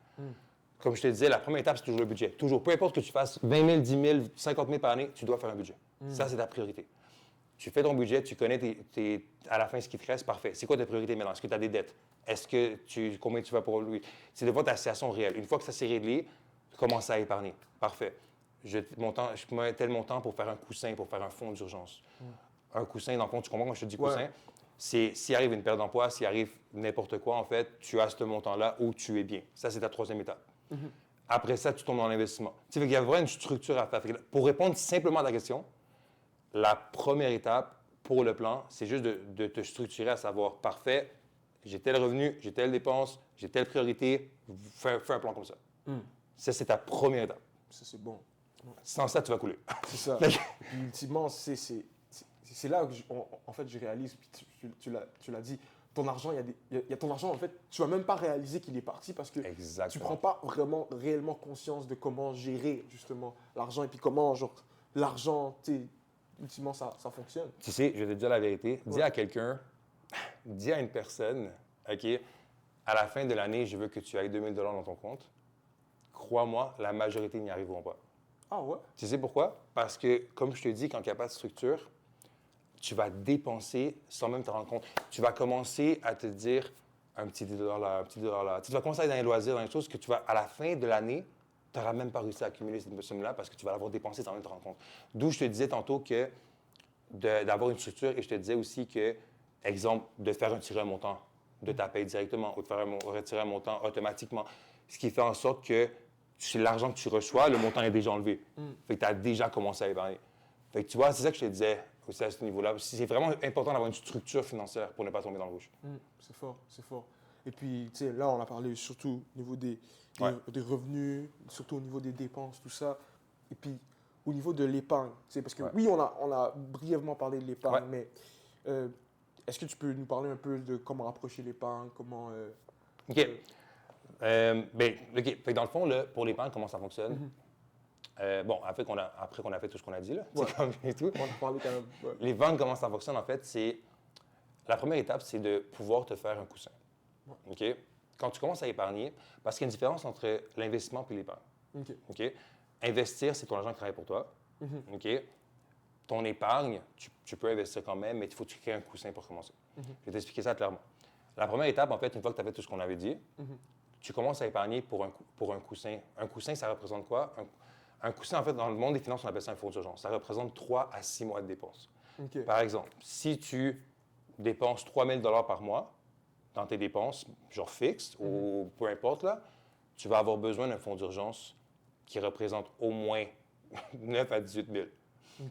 Comme je te disais, la première étape, c'est toujours le budget. Toujours. Peu importe que tu fasses 20 000, 10 000, 50 000 par année, tu dois faire un budget. Ça, c'est ta priorité. Tu fais ton budget, tu connais à la fin ce qui te reste, parfait. C'est quoi ta priorité maintenant? Est-ce que tu as des dettes? Combien tu vas pour lui? C'est de voir ta situation réelle. Une fois que ça s'est réglé, tu commences à épargner. Parfait. Je mets tel montant pour faire un coussin, pour faire un fonds d'urgence. Un coussin, dans le fond, tu comprends quand je te dis coussin? C'est s'il arrive une perte d'emploi, s'il arrive n'importe quoi, en fait, tu as ce montant-là où tu es bien. Ça, c'est ta troisième étape. Après ça, tu tombes dans l'investissement. Tu sais, il y a vraiment une structure à faire. Pour répondre simplement à ta question, la première étape pour le plan, c'est juste de te structurer à savoir, parfait, j'ai tel revenu, j'ai telle dépense, j'ai telle priorité, fais un plan comme ça. Ça, c'est ta première étape. Ça, c'est bon. Sans ça, tu vas couler. C'est ça. Puis, ultimement, c'est là que, en fait, je réalise, puis tu l'as dit, ton argent, il y a ton argent, en fait, tu vas même pas réaliser qu'il est parti parce que tu prends pas réellement conscience de comment gérer, justement, l'argent et puis comment, genre, l'argent, ultimement, ça fonctionne. Tu sais, je vais te dire la vérité. Dis à quelqu'un, dis à une personne, OK, à la fin de l'année, je veux que tu ailles 2 000 $ dans ton compte. Crois-moi, la majorité n'y arriveront pas. Ah ouais? Tu sais pourquoi? Parce que, comme je te dis, quand il n'y a pas de structure, tu vas dépenser sans même te rendre compte. Tu vas commencer à te dire un petit 10 $ là, un petit 10 $ là. Tu vas commencer à aller dans les loisirs, dans les choses que tu vas, à la fin de l'année, tu n'auras même pas réussi à accumuler cette somme-là parce que tu vas l'avoir dépensée sans même te rendre compte. D'où je te disais tantôt que d'avoir une structure et je te disais aussi que, exemple, de faire retirer un montant de ta paye directement ou de faire retirer un montant automatiquement, ce qui fait en sorte que c'est l'argent que tu reçois, le montant est déjà enlevé. Fait que tu as déjà commencé à épargner. Fait que tu vois, c'est ça que je te disais aussi à ce niveau-là. C'est vraiment important d'avoir une structure financière pour ne pas tomber dans le rouge. C'est fort, c'est fort. Et puis, tu sais, là, on a parlé surtout au niveau des revenus, surtout au niveau des dépenses, tout ça. Et puis, au niveau de l'épargne, parce que oui, on a brièvement parlé de l'épargne, mais est-ce que tu peux nous parler un peu de comment approcher l'épargne, comment... OK. OK. Fait que dans le fond, là, pour l'épargne, comment ça fonctionne? Bon, après qu'on a fait tout ce qu'on a dit, là, comme et tout. On a parlé quand même. Les ventes, comment ça fonctionne, en fait, c'est... La première étape, c'est de pouvoir te faire un coussin. OK? Quand tu commences à épargner, parce qu'il y a une différence entre l'investissement et l'épargne. OK? Investir, c'est ton argent qui travaille pour toi. OK? Ton épargne, tu peux investir quand même, mais il faut que tu crées un coussin pour commencer. Je vais t'expliquer ça clairement. La première étape, en fait, une fois que tu as fait tout ce qu'on avait dit, tu commences à épargner pour un coussin. Un coussin, ça représente quoi? Un coussin, en fait, dans le monde des finances, on appelle ça un fonds d'urgence. Ça représente 3 à 6 mois de dépenses. Par exemple, si tu dépenses 3 000 $ par mois dans tes dépenses, genre fixes ou peu importe, là, tu vas avoir besoin d'un fonds d'urgence qui représente au moins 9 à 18 000.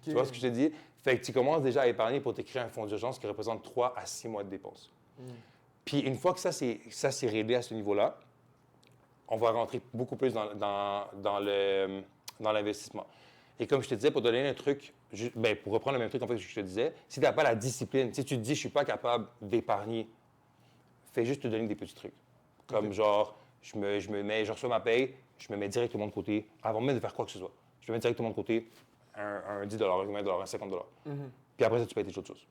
Tu vois ce que je te dis? Fait que tu commences déjà à épargner pour t'écrire un fonds d'urgence qui représente 3 à 6 mois de dépenses. Puis une fois que ça c'est réglé à ce niveau-là, on va rentrer beaucoup plus dans l'investissement. Et comme je te disais, pour te donner un truc, pour reprendre le même truc en fait, que je te disais, si tu n'as pas la discipline, si tu te dis « je ne suis pas capable d'épargner », fais juste te donner des petits trucs. Comme genre, je reçois ma paye, je me mets directement de côté, avant même de faire quoi que ce soit. Je me mets directement de côté un 10 $, un 20 $, un 50 $. Puis après ça, tu payes tes autres choses.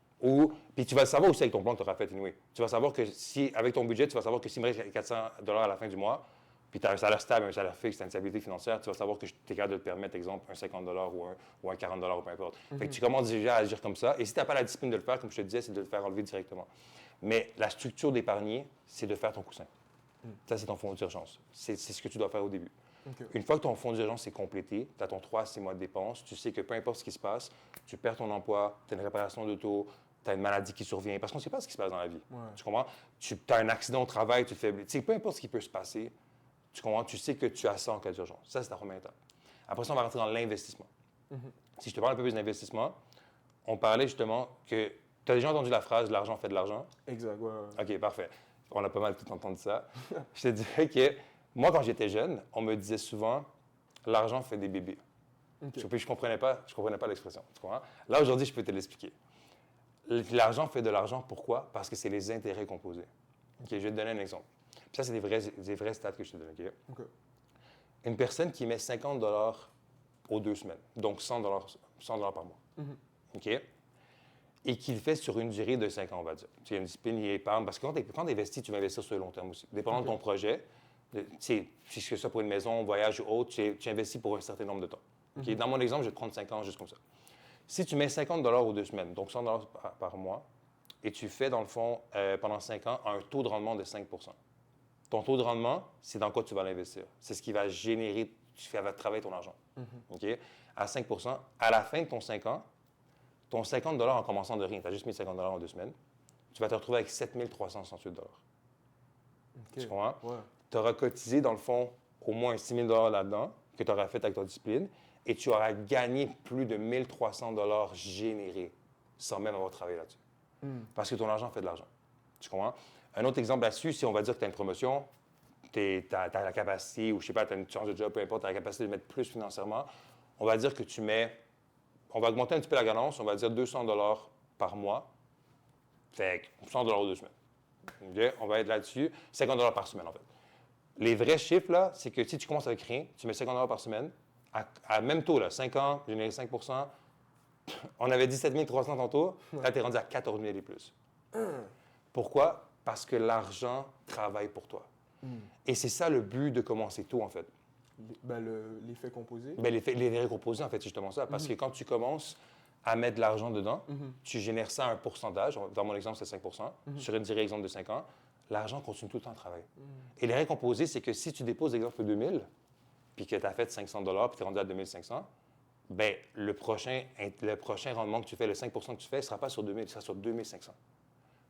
Puis tu vas le savoir aussi avec ton plan que tu auras fait anyway. Tu vas savoir que si, avec ton budget, tu vas savoir que s'il me reste 400 $ à la fin du mois, puis tu as un salaire stable, un salaire fixe, tu as une stabilité financière, tu vas savoir que tu es capable de te permettre, exemple, un 50 ou un 40 ou peu importe. Fait que tu commences déjà à agir comme ça. Et si tu n'as pas la discipline de le faire, comme je te disais, c'est de le faire enlever directement. Mais la structure d'épargner, c'est de faire ton coussin. Ça, c'est ton fonds d'urgence. C'est ce que tu dois faire au début. OK. Une fois que ton fonds d'urgence est complété, tu as ton 3 à 6 mois de dépenses, tu sais que peu importe ce qui se passe, tu perds ton emploi, tu as une réparation d'auto, tu as une maladie qui survient, parce qu'on ne sait pas ce qui se passe dans la vie. Ouais. Tu comprends? Tu as un accident au travail, tu te fais... Tu sais, peu importe ce qui peut se passer, tu comprends? Tu sais que tu as ça en cas d'urgence. Ça, c'est ta première étape. Après ça, on va rentrer dans l'investissement. Si je te parle un peu plus d'investissement, on parlait justement que... Tu as déjà entendu la phrase « l'argent fait de l'argent ». Exact, ouais. OK, parfait. On a pas mal tout entendu ça. Je te dirais que moi, quand j'étais jeune, on me disait souvent « l'argent fait des bébés ». OK. Je ne comprenais pas l'expression. Tu comprends? Là, aujourd'hui, je peux te l'expliquer. L'argent fait de l'argent, pourquoi? Parce que c'est les intérêts composés. OK, je vais te donner un exemple. Puis ça, c'est des vrais stats que je te donne. OK? OK. Une personne qui met 50 aux 2 semaines, donc 100 par mois. OK? Et qui le fait sur une durée de 5 ans, on va dire. Tu as une discipline, il épargne. Parce que quand tu investis, tu vas investir sur le long terme aussi. Dépendant de ton projet, tu sais, si c'est ça pour une maison, un voyage ou autre, tu investis pour un certain nombre de temps. OK? Dans mon exemple, je vais te prendre 5 ans juste comme ça. Si tu mets 50 aux 2 semaines, donc 100 par mois, et tu fais, dans le fond, pendant 5 ans, un taux de rendement de 5 ton taux de rendement, c'est dans quoi tu vas l'investir. C'est ce qui va générer, tu vas travailler ton argent. OK? À 5 à la fin de ton 5 ans, ton 50 en commençant de rien, tu as juste mis 50 en 2 semaines, tu vas te retrouver avec 7 368 OK. Tu comprends? Ouais. Tu auras cotisé, dans le fond, au moins 6 000 là-dedans, que tu auras fait avec ta discipline, et tu auras gagné plus de 1 300 générés sans même avoir travaillé là-dessus. Parce que ton argent fait de l'argent. Tu comprends? Un autre exemple là-dessus, si on va dire que tu as une promotion, tu as la capacité, ou je sais pas, tu as une chance de job, peu importe, tu as la capacité de mettre plus financièrement, on va dire que tu mets, on va augmenter un petit peu la ganache, on va dire 200 par mois, fait que 100 aux 2 semaines. Okay? On va être là-dessus, 50 par semaine en fait. Les vrais chiffres, là, c'est que si tu commences avec rien, tu mets 50 par semaine, à même taux, là, 5 ans, générer 5 on avait 17 300 tantôt, là, tu es rendu à 14 000 et plus. Pourquoi? Parce que l'argent travaille pour toi. Et c'est ça le but de commencer tôt, en fait. L'effet composé. L'effet composé, en fait, c'est justement ça. Parce que quand tu commences à mettre de l'argent dedans, tu génères ça à un pourcentage. Dans mon exemple, c'est 5 Sur une durée, exemple, de 5 ans, l'argent continue tout le temps à travailler. Et l'effet composé, c'est que si tu déposes, exemple, 2 000, puis que tu as fait 500 puis tu es rendu à 2 500, bien, le prochain rendement que tu fais, le 5 que tu fais, ne sera pas sur 2 000, il sera sur 2 500.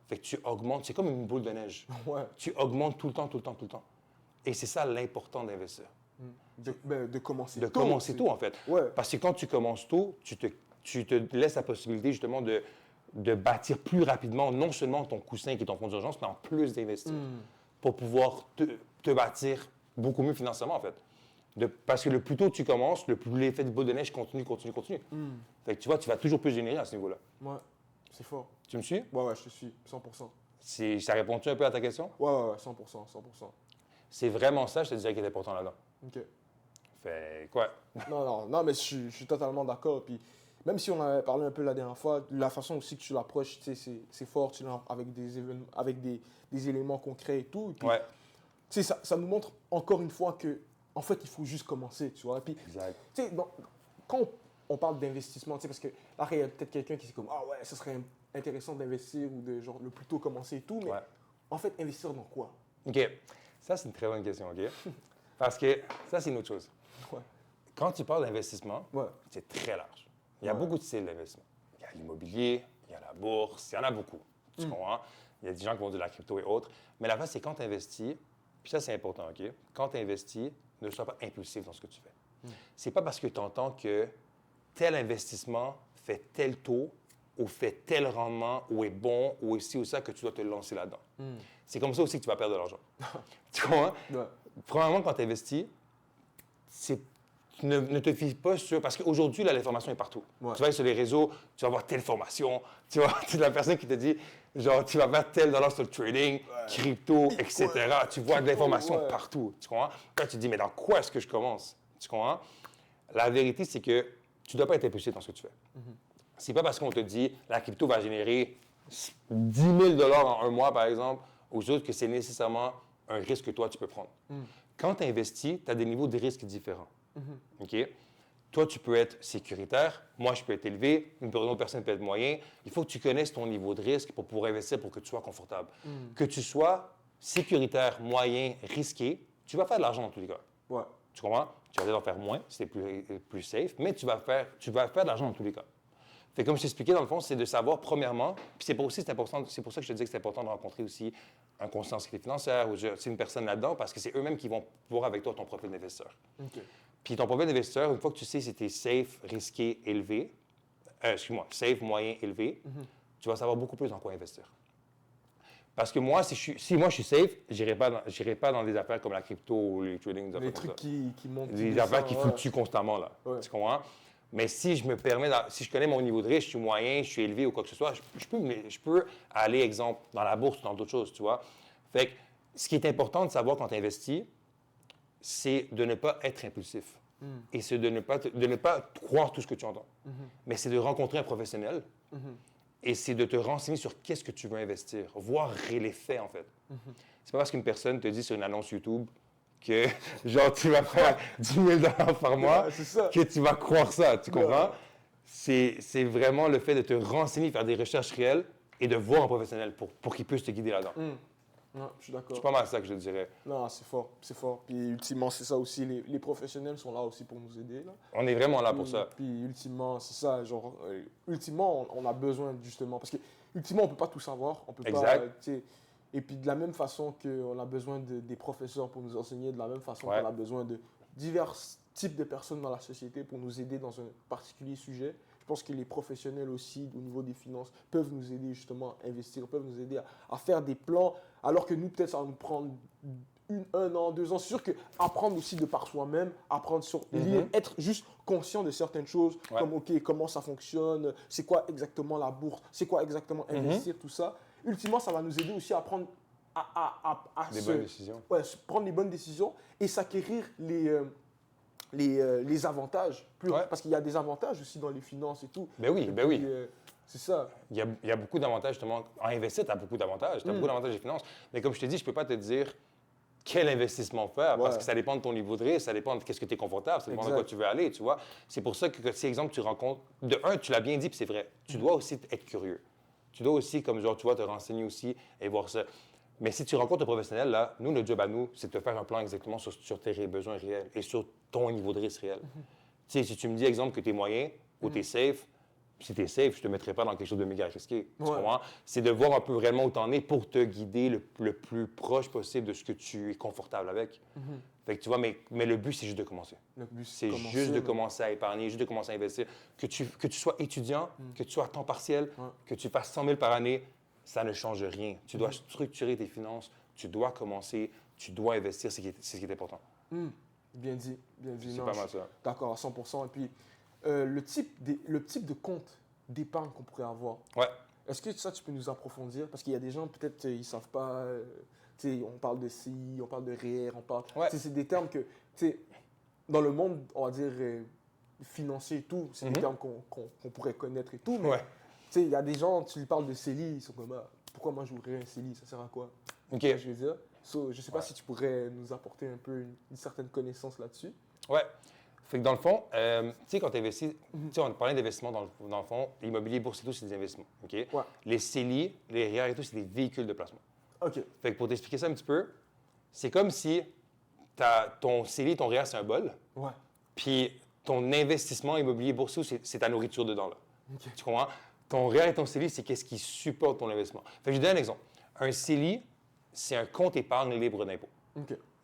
Fait que tu augmentes, c'est comme une boule de neige. Ouais. Tu augmentes tout le temps. Et c'est ça l'important d'investir. De commencer De commencer tôt, en fait. Ouais. Parce que quand tu commences tôt, tu te laisses la possibilité, justement, de bâtir plus rapidement, non seulement ton coussin qui est ton fonds d'urgence, mais en plus d'investir pour pouvoir te bâtir beaucoup mieux financièrement, en fait. Parce que le plus tôt tu commences, le plus l'effet de boule de neige continue. Fait que tu vois, tu vas toujours plus générer à ce niveau-là. Ouais, c'est fort. Tu me suis? Ouais, je te suis, 100%. Ça répond-tu un peu à ta question? Ouais, 100%. C'est vraiment ça, je te dirais, qui est important là-dedans. OK. Fait quoi? Non, mais je suis totalement d'accord. Puis même si on avait parlé un peu la dernière fois, la façon aussi que tu l'approches, tu sais, c'est fort, tu l'as avec des événements, avec des éléments concrets et tout. Et puis, Ouais. tu sais, ça nous montre encore une fois que, en fait, il faut juste commencer, tu vois. Et puis, Exact. tu sais, quand on parle d'investissement, tu sais, parce que là, il y a peut-être quelqu'un qui est comme, ah ouais, ce serait intéressant d'investir ou de genre le plus tôt commencer et tout, mais en fait, investir dans quoi? OK. Ça, c'est une très bonne question, OK? Parce que ça, c'est une autre chose. Ouais. Quand tu parles d'investissement, Ouais. c'est très large. Il y a beaucoup de styles d'investissement. Il y a l'immobilier, il y a la bourse, il y en a beaucoup. Tu comprends? Il y a des gens qui vont dire la crypto et autres. Mais la base, c'est quand tu investis, puis ça, c'est important, OK? Quand tu investis, ne sois pas impulsif dans ce que tu fais. C'est pas parce que tu entends que tel investissement fait tel taux ou fait tel rendement ou est bon ou est ci ou ça que tu dois te lancer là-dedans. C'est comme ça aussi que tu vas perdre de l'argent. Tu comprends? Ouais. Premièrement, quand tu investis, ne te fie pas sur... Parce qu'aujourd'hui, là, l'information est partout. Ouais. Tu vas aller sur les réseaux, tu vas voir telle formation, tu vois, c'est la personne qui te dit, genre, tu vas faire tel dollar sur le trading, crypto, etc. Tu vois de l'information partout, tu comprends? Là, tu te dis, mais dans quoi est-ce que je commence? Tu comprends? La vérité, c'est que tu ne dois pas être impulsif dans ce que tu fais. C'est pas parce qu'on te dit, la crypto va générer 10 000 $ en un mois, par exemple, aux autres, que c'est nécessairement un risque que toi, tu peux prendre. Quand tu investis, tu as des niveaux de risque différents. OK? Toi, tu peux être sécuritaire, moi, je peux être élevé, une autre personne peut être moyen. Il faut que tu connaisses ton niveau de risque pour pouvoir investir, pour que tu sois confortable. Que tu sois sécuritaire, moyen, risqué, tu vas faire de l'argent dans tous les cas. Ouais. Tu comprends? Tu vas peut-être en faire moins, c'est plus safe, mais tu vas faire de l'argent dans tous les cas. Fait comme je t'expliquais, dans le fond, c'est de savoir, premièrement, puis c'est pour ça que je te dis que c'est important de rencontrer aussi un conseiller en sécurité financière ou c'est une personne là-dedans, parce que c'est eux-mêmes qui vont voir avec toi ton profil d'investisseur. OK. Puis ton profil d'investisseur, une fois que tu sais si tu es safe, risqué, élevé, safe, moyen, élevé, tu vas savoir beaucoup plus dans quoi investir. Parce que moi, si moi je suis safe, je n'irai pas dans des affaires comme la crypto ou les trading. Les trucs qui montent. Des affaires qui fluctuent constamment, là. Ouais. Tu comprends? Mais si je me permets, si je connais mon niveau de risque, je suis moyen, je suis élevé ou quoi que ce soit, je peux aller, exemple, dans la bourse ou dans d'autres choses, tu vois. Fait que ce qui est important de savoir quand tu investis, c'est de ne pas être impulsif. Et c'est de ne pas croire tout ce que tu entends. Mais c'est de rencontrer un professionnel et c'est de te renseigner sur qu'est-ce que tu veux investir, voir les faits, en fait. C'est pas parce qu'une personne te dit sur une annonce YouTube que, genre, tu vas faire 10 000 $ par mois que tu vas croire ça, tu comprends? C'est vraiment le fait de te renseigner, faire des recherches réelles et de voir un professionnel pour qu'il puisse te guider là-dedans. Non, je suis d'accord. C'est pas mal ça que je dirais. Non, c'est fort, c'est fort. Puis ultimement, c'est ça aussi, les professionnels sont là aussi pour nous aider. Là. On est vraiment là pour ça. Puis ultimement, c'est ça, genre, ultimement, on a besoin justement, parce que ultimement, on peut pas tout savoir, on peut exact. pas, tu sais, et puis de la même façon qu'on a besoin des professeurs pour nous enseigner, de la même façon qu'on a besoin de divers types de personnes dans la société pour nous aider dans un particulier sujet. Je pense que les professionnels aussi, au niveau des finances, peuvent nous aider justement à investir, peuvent nous aider à faire des plans, alors que nous, peut-être, ça va nous prendre 1 an, 2 ans. C'est sûr qu'apprendre aussi de par soi-même, apprendre sur être juste conscient de certaines choses, comme, OK, comment ça fonctionne, c'est quoi exactement la bourse, c'est quoi exactement investir, tout ça. Ultimement, ça va nous aider aussi à prendre bonnes décisions. Ouais, prendre les bonnes décisions et s'acquérir les avantages. Parce qu'il y a des avantages aussi dans les finances et tout. Ben oui, oui. C'est ça. Il y a beaucoup d'avantages, justement. En investir, tu as beaucoup d'avantages. Tu as beaucoup d'avantages des finances. Mais comme je t'ai dit, je ne peux pas te dire quel investissement faire parce que ça dépend de ton niveau de risque, ça dépend de ce que tu es confortable, ça dépend de quoi tu veux aller, tu vois. C'est pour ça que si, exemple, tu rencontres... De un, tu l'as bien dit, puis c'est vrai. Tu dois aussi être curieux. Tu dois aussi, comme genre, tu vois, te renseigner aussi et voir ça. Mais si tu rencontres un professionnel, là, nous, notre job à nous, c'est de te faire un plan exactement sur tes besoins réels et sur ton niveau de risque réel. Tu sais, si tu me dis, exemple, que tu es moyen ou tu es safe, si tu es safe, je ne te mettrai pas dans quelque chose de méga risqué. Tu comprends? C'est de voir un peu vraiment où tu en es pour te guider le plus proche possible de ce que tu es confortable avec. Fait que tu vois, mais le but, c'est juste de commencer. C'est juste de commencer à épargner, juste de commencer à investir. Que tu sois étudiant, que tu sois à temps partiel, que tu fasses 100 000 par année, ça ne change rien. Tu dois structurer tes finances, tu dois commencer, tu dois investir, c'est ce qui est important. Bien dit, bien dit. C'est pas mal ça. D'accord, à 100%. Et puis, le type de compte d'épargne qu'on pourrait avoir, est-ce que ça, tu peux nous approfondir? Parce qu'il y a des gens, peut-être, ils ne savent pas, on parle de CI, on parle de REER, on parle... C'est des termes que, dans le monde, on va dire, financier et tout, c'est des termes qu'on pourrait connaître et tout, mais il y a des gens, tu lui parles de CELI, ils sont comme, pourquoi moi j'ouvrirais un CELI, ça sert à quoi? Je veux dire. Je ne sais pas si tu pourrais nous apporter un peu une certaine connaissance là-dessus. Ouais. Fait que dans le fond, tu sais, quand tu investis, on parlait d'investissement dans le fond, l'immobilier, bourse et tout, c'est des investissements. OK? Les CELI, les REER et tout, c'est des véhicules de placement. OK. Fait que pour t'expliquer ça un petit peu, c'est comme si ton CELI, ton REER, c'est un bol. Puis ton investissement immobilier, bourse, c'est ta nourriture dedans. Là. Tu comprends? Ton REER et ton CELI, c'est qu'est-ce qui supporte ton investissement. Fait que je te donne un exemple. Un CELI, c'est un compte épargne libre d'impôt.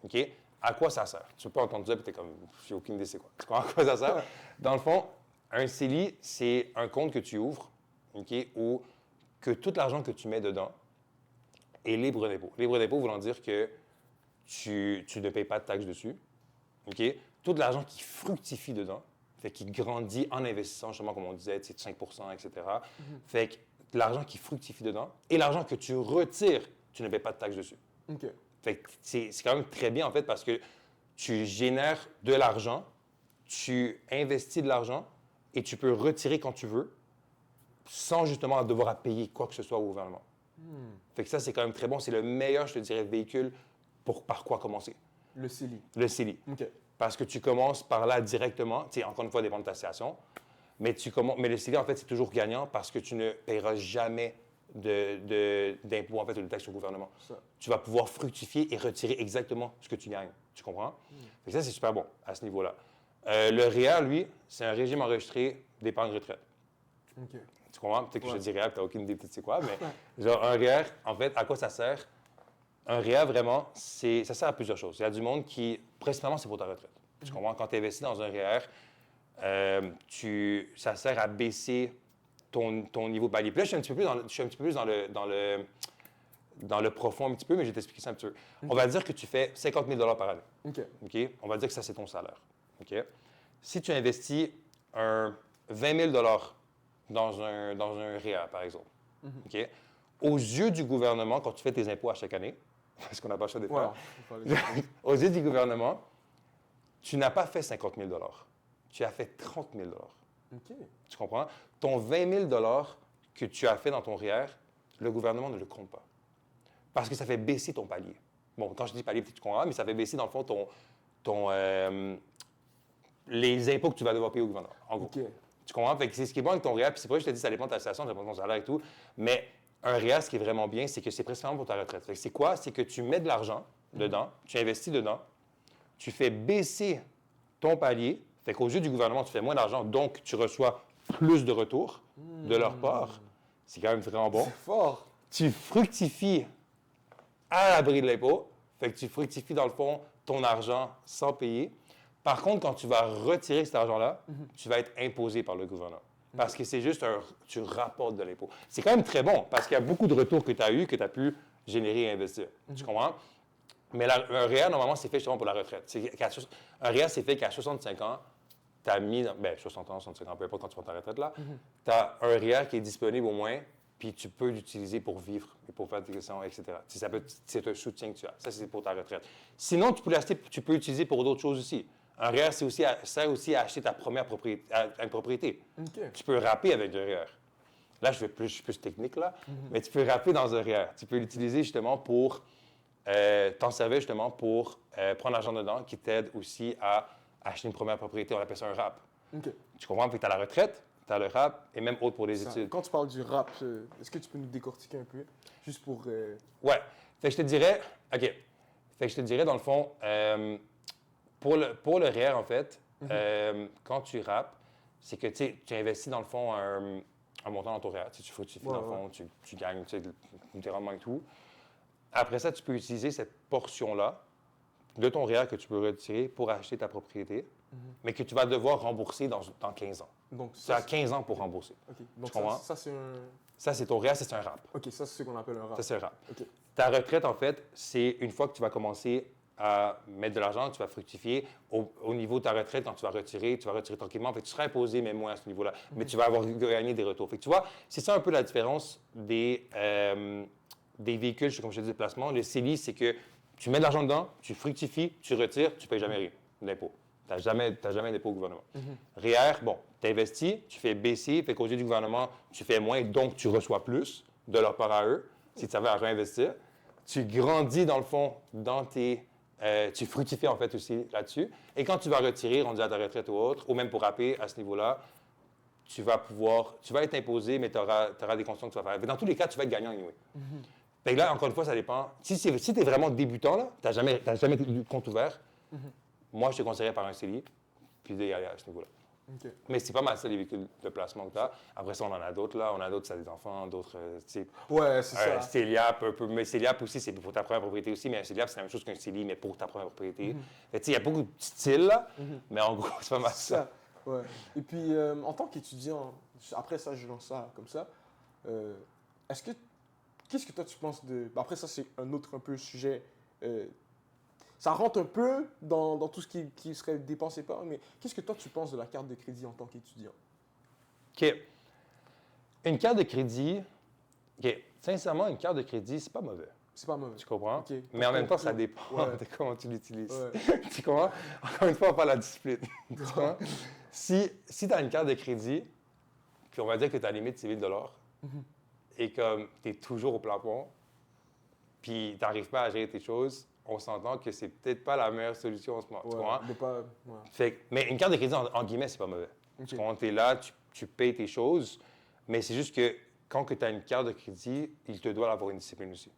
OK? À quoi ça sert? Tu peux pas entendre ça et tu es comme, j'ai aucune idée c'est quoi. Tu comprends à quoi ça sert? Dans le fond, un CELI, c'est un compte que tu ouvres, OK, où que tout l'argent que tu mets dedans est libre d'impôt. Libre d'impôt voulant dire que tu ne payes pas de taxes dessus. OK? Tout l'argent qui fructifie dedans, fait qu'il grandit en investissant, justement, comme on disait, c'est 5 %, etc. Fait que l'argent qui fructifie dedans et l'argent que tu retires, tu ne payes pas de taxes dessus. Fait que c'est quand même très bien, en fait, parce que tu génères de l'argent, tu investis de l'argent et tu peux retirer quand tu veux sans justement devoir payer quoi que ce soit au gouvernement. Fait que ça, c'est quand même très bon. C'est le meilleur, je te dirais, véhicule par quoi commencer? Le CELI. Le CELI. OK. Parce que tu commences par là directement. Tu sais, encore une fois, dépend de ta situation. Mais le CELI, en fait, c'est toujours gagnant parce que tu ne paieras jamais d'impôts, en fait, ou de taxes au gouvernement. Ça. Tu vas pouvoir fructifier et retirer exactement ce que tu gagnes. Tu comprends? Fait que ça, c'est super bon à ce niveau-là. Le REER, lui, c'est un régime enregistré d'épargne retraite. OK. Tu comprends? Peut-être que je Ouais. te dis REER, tu n'as aucune idée de c'est quoi, mais genre un REER, en fait, à quoi ça sert? Un REER, vraiment, ça sert à plusieurs choses. Il y a du monde qui, principalement, c'est pour ta retraite. Tu comprends? Quand tu investis dans un REER, ça sert à baisser ton niveau de palier. Puis là, je suis un petit peu plus dans le profond un petit peu, mais je vais t'expliquer ça un petit peu. On va dire que tu fais 50 000 par année. OK. OK? On va dire que ça, c'est ton salaire. OK? Si tu investis 20 000 dans un REER, par exemple, OK? Aux yeux du gouvernement, quand tu fais tes impôts à chaque année, parce qu'on n'a pas le choix de faire, aux yeux du gouvernement, tu n'as pas fait 50 000 tu as fait 30 000 OK. Tu comprends? Ton 20 000 que tu as fait dans ton REER, le gouvernement ne le compte pas. Parce que ça fait baisser ton palier. Bon, quand je dis palier, peut-être que tu comprends, mais ça fait baisser, dans le fond, les impôts que tu vas devoir payer au gouvernement, en gros. OK. Tu comprends? Fait que c'est ce qui est bon avec ton REER, puis c'est pas je te dis ça dépend de ta situation, ça dépend de ton salaire et tout, mais un REER, ce qui est vraiment bien, c'est que c'est principalement pour ta retraite. Fait que c'est quoi? C'est que tu mets de l'argent dedans, tu investis dedans, tu fais baisser ton palier, fait qu'aux yeux du gouvernement, tu fais moins d'argent, donc tu reçois plus de retours de leur part. C'est quand même vraiment bon. C'est fort. Tu fructifies à l'abri de l'impôt, fait que tu fructifies dans le fond ton argent sans payer. Par contre, quand tu vas retirer cet argent-là, tu vas être imposé par le gouvernement. Parce que c'est juste tu rapportes de l'impôt. C'est quand même très bon parce qu'il y a beaucoup de retours que tu as eu, que tu as pu générer et investir. Tu comprends? Mais un REER, normalement, c'est fait justement pour la retraite. Un REER, c'est fait qu'à 65 ans, tu as mis, 60 ans, 65 ans, peu importe quand tu prends ta retraite là, tu as un REER qui est disponible au moins, puis tu peux l'utiliser pour vivre et pour faire des questions, etc. C'est un soutien que tu as. Ça, c'est pour ta retraite. Sinon, tu peux l'utiliser pour d'autres choses aussi. Un REER, sert aussi à acheter ta première propriété, une propriété. OK. Tu peux rapper avec un REER. Là, je suis plus technique, là, mais tu peux rapper dans un REER. Tu peux l'utiliser justement pour t'en servir justement pour prendre l'argent dedans qui t'aide aussi à acheter une première propriété. On appelle ça un RAP. OK. Tu comprends? Fait que tu as la retraite, tu as le RAP et même autre pour les Ça, études. quand tu parles du rap, est-ce que tu peux nous décortiquer un peu? Juste pour... Ouais. Fait que je te dirais, OK. Fait que je te dirais, dans le fond, pour le REER, en fait, quand tu rappes, c'est que tu investis, dans le fond, un montant dans ton REER. Tu fructifies, dans le fond, tu gagnes littéralement et tout. Après ça, tu peux utiliser cette portion-là de ton REER que tu peux retirer pour acheter ta propriété, mais que tu vas devoir rembourser dans 15 ans. Donc, Tu as 15 ans pour rembourser. OK. Donc, Tu comprends? ça c'est un... Ça, c'est ton REER, c'est un RAP. OK, ça, c'est ce qu'on appelle un rap. Ça, c'est un RAP. OK. Ta retraite, en fait, c'est une fois que tu vas commencer à mettre de l'argent, tu vas fructifier. Au niveau de ta retraite, quand tu vas retirer tranquillement. Fait que tu seras imposé, mais moins à ce niveau-là. Mais tu vas avoir gagné des retours. Fait que tu vois, c'est ça un peu la différence des véhicules, comme je te dis, de placement. Le CELI, c'est que tu mets de l'argent dedans, tu fructifies, tu retires, tu ne payes jamais rien d'impôt. Tu n'as jamais d'impôt au gouvernement. REER, bon, tu investis, tu fais baisser, fait qu'aux yeux du gouvernement, tu fais moins, donc tu reçois plus de leur part à eux, si tu avais à réinvestir. Tu grandis, dans le fond, tu fructifies, en fait, aussi là-dessus. Et quand tu vas retirer, rendu à ta retraite ou autre, ou même pour rapper à ce niveau-là, tu vas être imposé, mais tu auras des conditions que tu vas faire. Mais dans tous les cas, tu vas être gagnant anyway. Fait que là, encore une fois, ça dépend. Si tu es vraiment débutant, là, tu n'as jamais eu de compte ouvert, moi, je te conseillerais par un CELI, puis d'y aller à ce niveau-là. OK. Mais c'est pas mal ça, les véhicules de placement que tu as. Après ça, on en a d'autres, là. On a d'autres, ça a des enfants, d'autres, tu sais. Ouais, c'est ça. CELIAP, un peu. Mais CELIAP aussi, c'est pour ta première propriété aussi. Mais un CELIAP, c'est la même chose qu'un CELI, mais pour ta première propriété. Fait que, tu sais, il y a beaucoup de styles, là. Mais en gros, c'est pas mal ça. Ouais. Et puis, en tant qu'étudiant, après ça, je lance ça comme ça. Qu'est-ce que toi, tu penses de... Après ça, c'est un autre un peu sujet. Ça rentre un peu dans tout ce qui serait dépensé par... Mais qu'est-ce que toi, tu penses de la carte de crédit en tant qu'étudiant? OK. Une carte de crédit... OK. Sincèrement, une carte de crédit, c'est pas mauvais. C'est pas mauvais. Tu comprends? OK. Mais en même temps, ça dépend de comment tu l'utilises. Ouais. Tu comprends? Encore une fois, on parle de la discipline. Tu comprends? Si tu as une carte de crédit, puis on va dire que ta limite, c'est 1 000 et comme tu es toujours au plafond, puis tu n'arrives pas à gérer tes choses, on s'entend que c'est peut-être pas la meilleure solution en ce moment. Tu comprends? Mais une carte de crédit, en guillemets, c'est pas mauvais. Okay. Tu comprends? Tu es là, tu payes tes choses, mais c'est juste que quand tu as une carte de crédit, il te doit avoir une discipline aussi.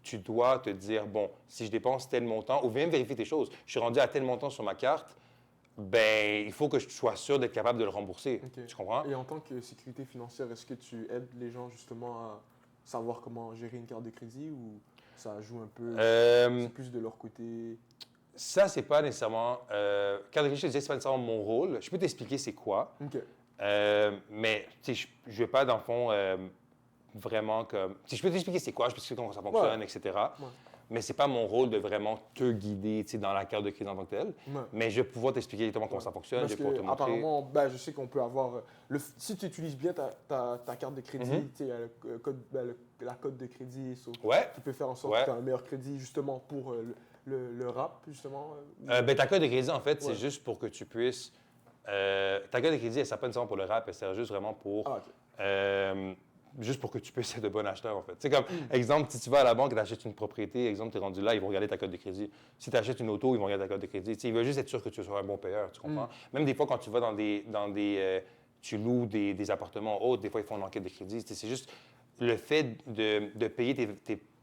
Tu dois te dire, bon, si je dépense tel montant, ou même vérifier tes choses, je suis rendu à tel montant sur ma carte, ben il faut que je sois sûr d'être capable de le rembourser. Okay. Tu comprends? Et en tant que sécurité financière, est-ce que tu aides les gens justement à savoir comment gérer une carte de crédit ou ça joue un peu, c'est plus de leur côté? Ça, c'est pas nécessairement... carte de crédit, je te disais, c'est pas nécessairement mon rôle. Je peux t'expliquer c'est quoi, mais je ne vais pas, dans le fond, vraiment comme... Je peux t'expliquer c'est quoi, je peux t'expliquer comment ça fonctionne, etc. Ouais. Mais c'est pas mon rôle de vraiment te guider dans la carte de crédit en tant que telle. Mais je vais pouvoir t'expliquer exactement comment ça fonctionne, parce je vais pouvoir te montrer. Apparemment, je sais qu'on peut avoir... si tu utilises bien ta carte de crédit, il y a la code de crédit, qui peut faire en sorte que tu as un meilleur crédit justement pour le rap, justement. Ta code de crédit, en fait, c'est juste pour que tu puisses... ta code de crédit, elle ne sert pas nécessairement pour le rap, elle sert juste vraiment pour... juste pour que tu puisses être de bon acheteur, en fait. C'est comme, exemple, si tu vas à la banque et tu achètes une propriété, exemple, tu es rendu là, ils vont regarder ta code de crédit. Si tu achètes une auto, ils vont regarder ta code de crédit. Ils veulent juste être sûr que tu sois un bon payeur, tu comprends? Même des fois, quand tu vas tu loues des appartements autres, des fois, ils font une enquête de crédit. C'est juste le fait de payer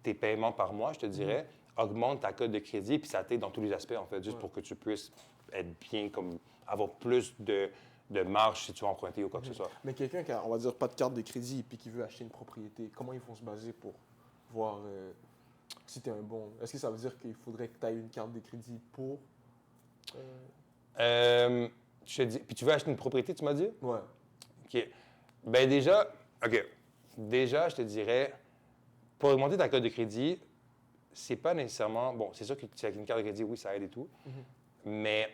tes paiements par mois, je te dirais, augmente ta code de crédit, puis ça t'aide dans tous les aspects, en fait, juste pour que tu puisses être bien, comme avoir plus de marge si tu veux emprunter ou quoi que ce soit. Mais quelqu'un qui a, on va dire, pas de carte de crédit et puis qui veut acheter une propriété, comment ils vont se baser pour voir si tu es un bon... Est-ce que ça veut dire qu'il faudrait que tu aies une carte de crédit pour... Je te dis... Puis tu veux acheter une propriété, tu m'as dit? Ouais. OK. Ben déjà, je te dirais, pour augmenter ta cote de crédit, c'est pas nécessairement... Bon, c'est sûr que avec une carte de crédit, oui, ça aide et tout, mais...